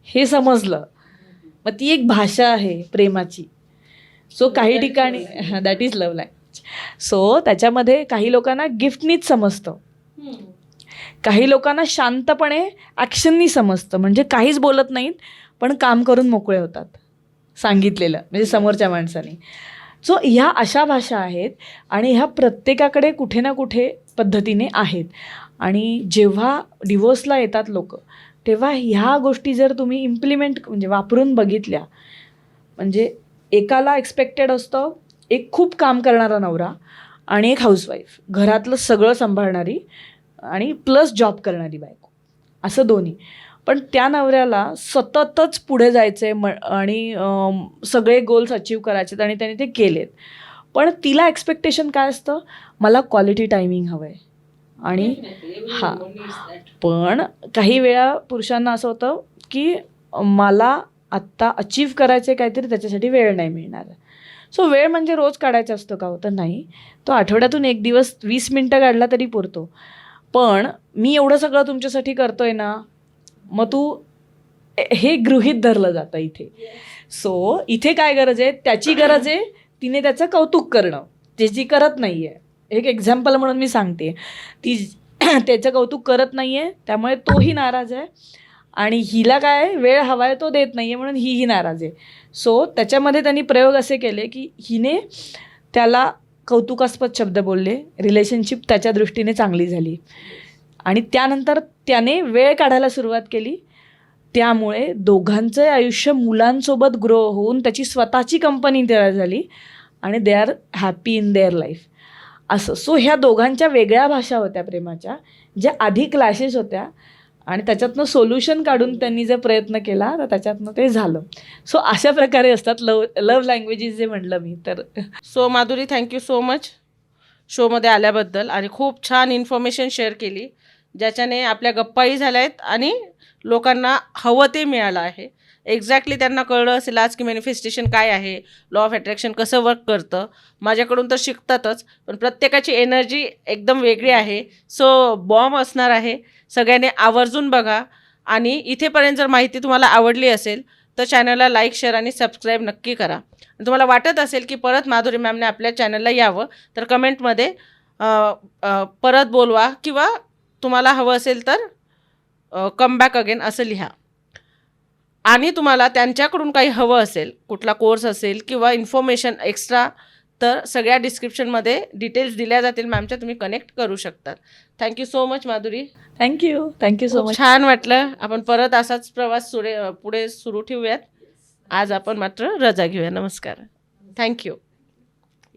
हे समजलं, मग ती एक भाषा आहे प्रेमाची. सो काही ठिकाणी that is love language. So त्याच्यामध्ये काही लोकांना गिफ्टनीच समजतं, काही लोकांना शांतपणे ॲक्शननी समजतं. म्हणजे काहीच बोलत नाहीत पण काम करून मोकळे होतात सांगितलेलं, म्हणजे समोरच्या माणसाने. सो ह्या अशा भाषा आहेत, आणि ह्या प्रत्येकाकडे कुठे ना कुठे पद्धतीने आहेत. आणि जेव्हा डिवोर्सला येतात लोक, तेव्हा ह्या गोष्टी जर तुम्ही इम्प्लिमेंट म्हणजे वापरून बघितल्या, म्हणजे एकाला एक्सपेक्टेड असतं एक खूप काम करणारा नवरा आणि एक हाऊसवाईफ, घरातलं सगळं सांभाळणारी आणि प्लस जॉब करणारी बायको, असं दोन्ही. पण त्या नवऱ्याला सततच पुढे जायचं आहे आणि सगळे गोल्स अचीव करायचे आणि त्याने ते केलेत. पण तिला एक्सपेक्टेशन काय असतं, मला क्वालिटी टायमिंग हवं आहे. आणि पण काही वेळा पुरुषांना असं होतं की मला आत्ता अचीव करायचं आहे काहीतरी, त्याच्यासाठी वेळ नाही मिळणार. सो वेळ म्हणजे रोज काढायचं असतं का? होतं नाही, तो आठवड्यातून एक दिवस 20 मिनटं काढला तरी पुरतो. पण मी एवढं सगळं तुमच्यासाठी करतोय ना, मग तू हे गृहीत धरलं जातं इथे. सो इथे काय गरज आहे, त्याची गरज आहे तिने त्याचं कौतुक करणं, जे जी करत नाही आहे. एक एक्झाम्पल म्हणून मी सांगते, ती त्याचं कौतुक करत नाही आहे त्यामुळे तोही नाराज आहे, आणि हिला काय वेळ हवा आहे तो देत नाही आहे म्हणून हीही नाराज आहे. सो त्याच्यामध्ये त्यांनी प्रयोग असे केले की हिने त्याला कौतुकास्पद शब्द बोलले, रिलेशनशिप त्याच्या दृष्टीने चांगली झाली, आणि त्यानंतर त्याने वेळ काढायला सुरुवात केली. त्यामुळे दोघांचं आयुष्य मुलांसोबत ग्रो होऊन त्याची स्वतःची कंपनी तयार झाली, आणि they are happy in their life असं. सो ह्या दोघांच्या वेगळ्या भाषा होत्या प्रेमाच्या, ज्या आधी क्लॅशेस होत्या, आणि त्याच्यातनं सोल्युशन काढून त्यांनी जर प्रयत्न केला तर त्याच्यातनं ते झालं. सो अशा प्रकारे असतात लव्ह लँग्वेजेस जे म्हटलं मी तर. So Madhuri, thank you so much शोमध्ये आल्याबद्दल, आणि खूप छान इन्फॉर्मेशन शेअर केली, ज्याच्याने आपल्या गप्पाही झाल्या आहेत आणि लोकांना हवं ते मिळालं आहे. एक्झॅक्टली त्यांना कळलं असेल आज की मॅनिफेस्टेशन काय आहे, लॉ ऑफ अट्रॅक्शन कसं वर्क करतं. माझ्याकडून तर शिकतातच, पण प्रत्येकाची एनर्जी एकदम वेगळी आहे. सो बॉम्ब असणार आहे. सगळ्यांनी आवर्जून बघा, आणि इथेपर्यंत जर माहिती तुम्हाला आवडली असेल तर चॅनलला लाईक, शेअर आणि सबस्क्राईब नक्की करा. आणि तुम्हाला वाटत असेल की परत माधुरी मॅमने आपल्या चॅनलला यावं तर कमेंटमध्ये परत बोलवा, किंवा तुम्हाला हवं असेल तर कम बॅक अगेन असं लिहा. आणि तुम्हाला त्यांच्याकडून काही हवं असेल, कुठला कोर्स असेल किंवा इन्फॉर्मेशन एक्स्ट्रा, तर सगळ्या डिस्क्रिप्शनमध्ये डिटेल्स दिल्या जातील मॅमच्या, तुम्ही कनेक्ट करू शकतात. Thank you so much Madhuri. Thank you so खूप मच. छान वाटलं. आपण परत असाच प्रवास पुढे सुरू ठेवूयात. आज आपण मात्र रजा घेऊया. नमस्कार. थँक्यू.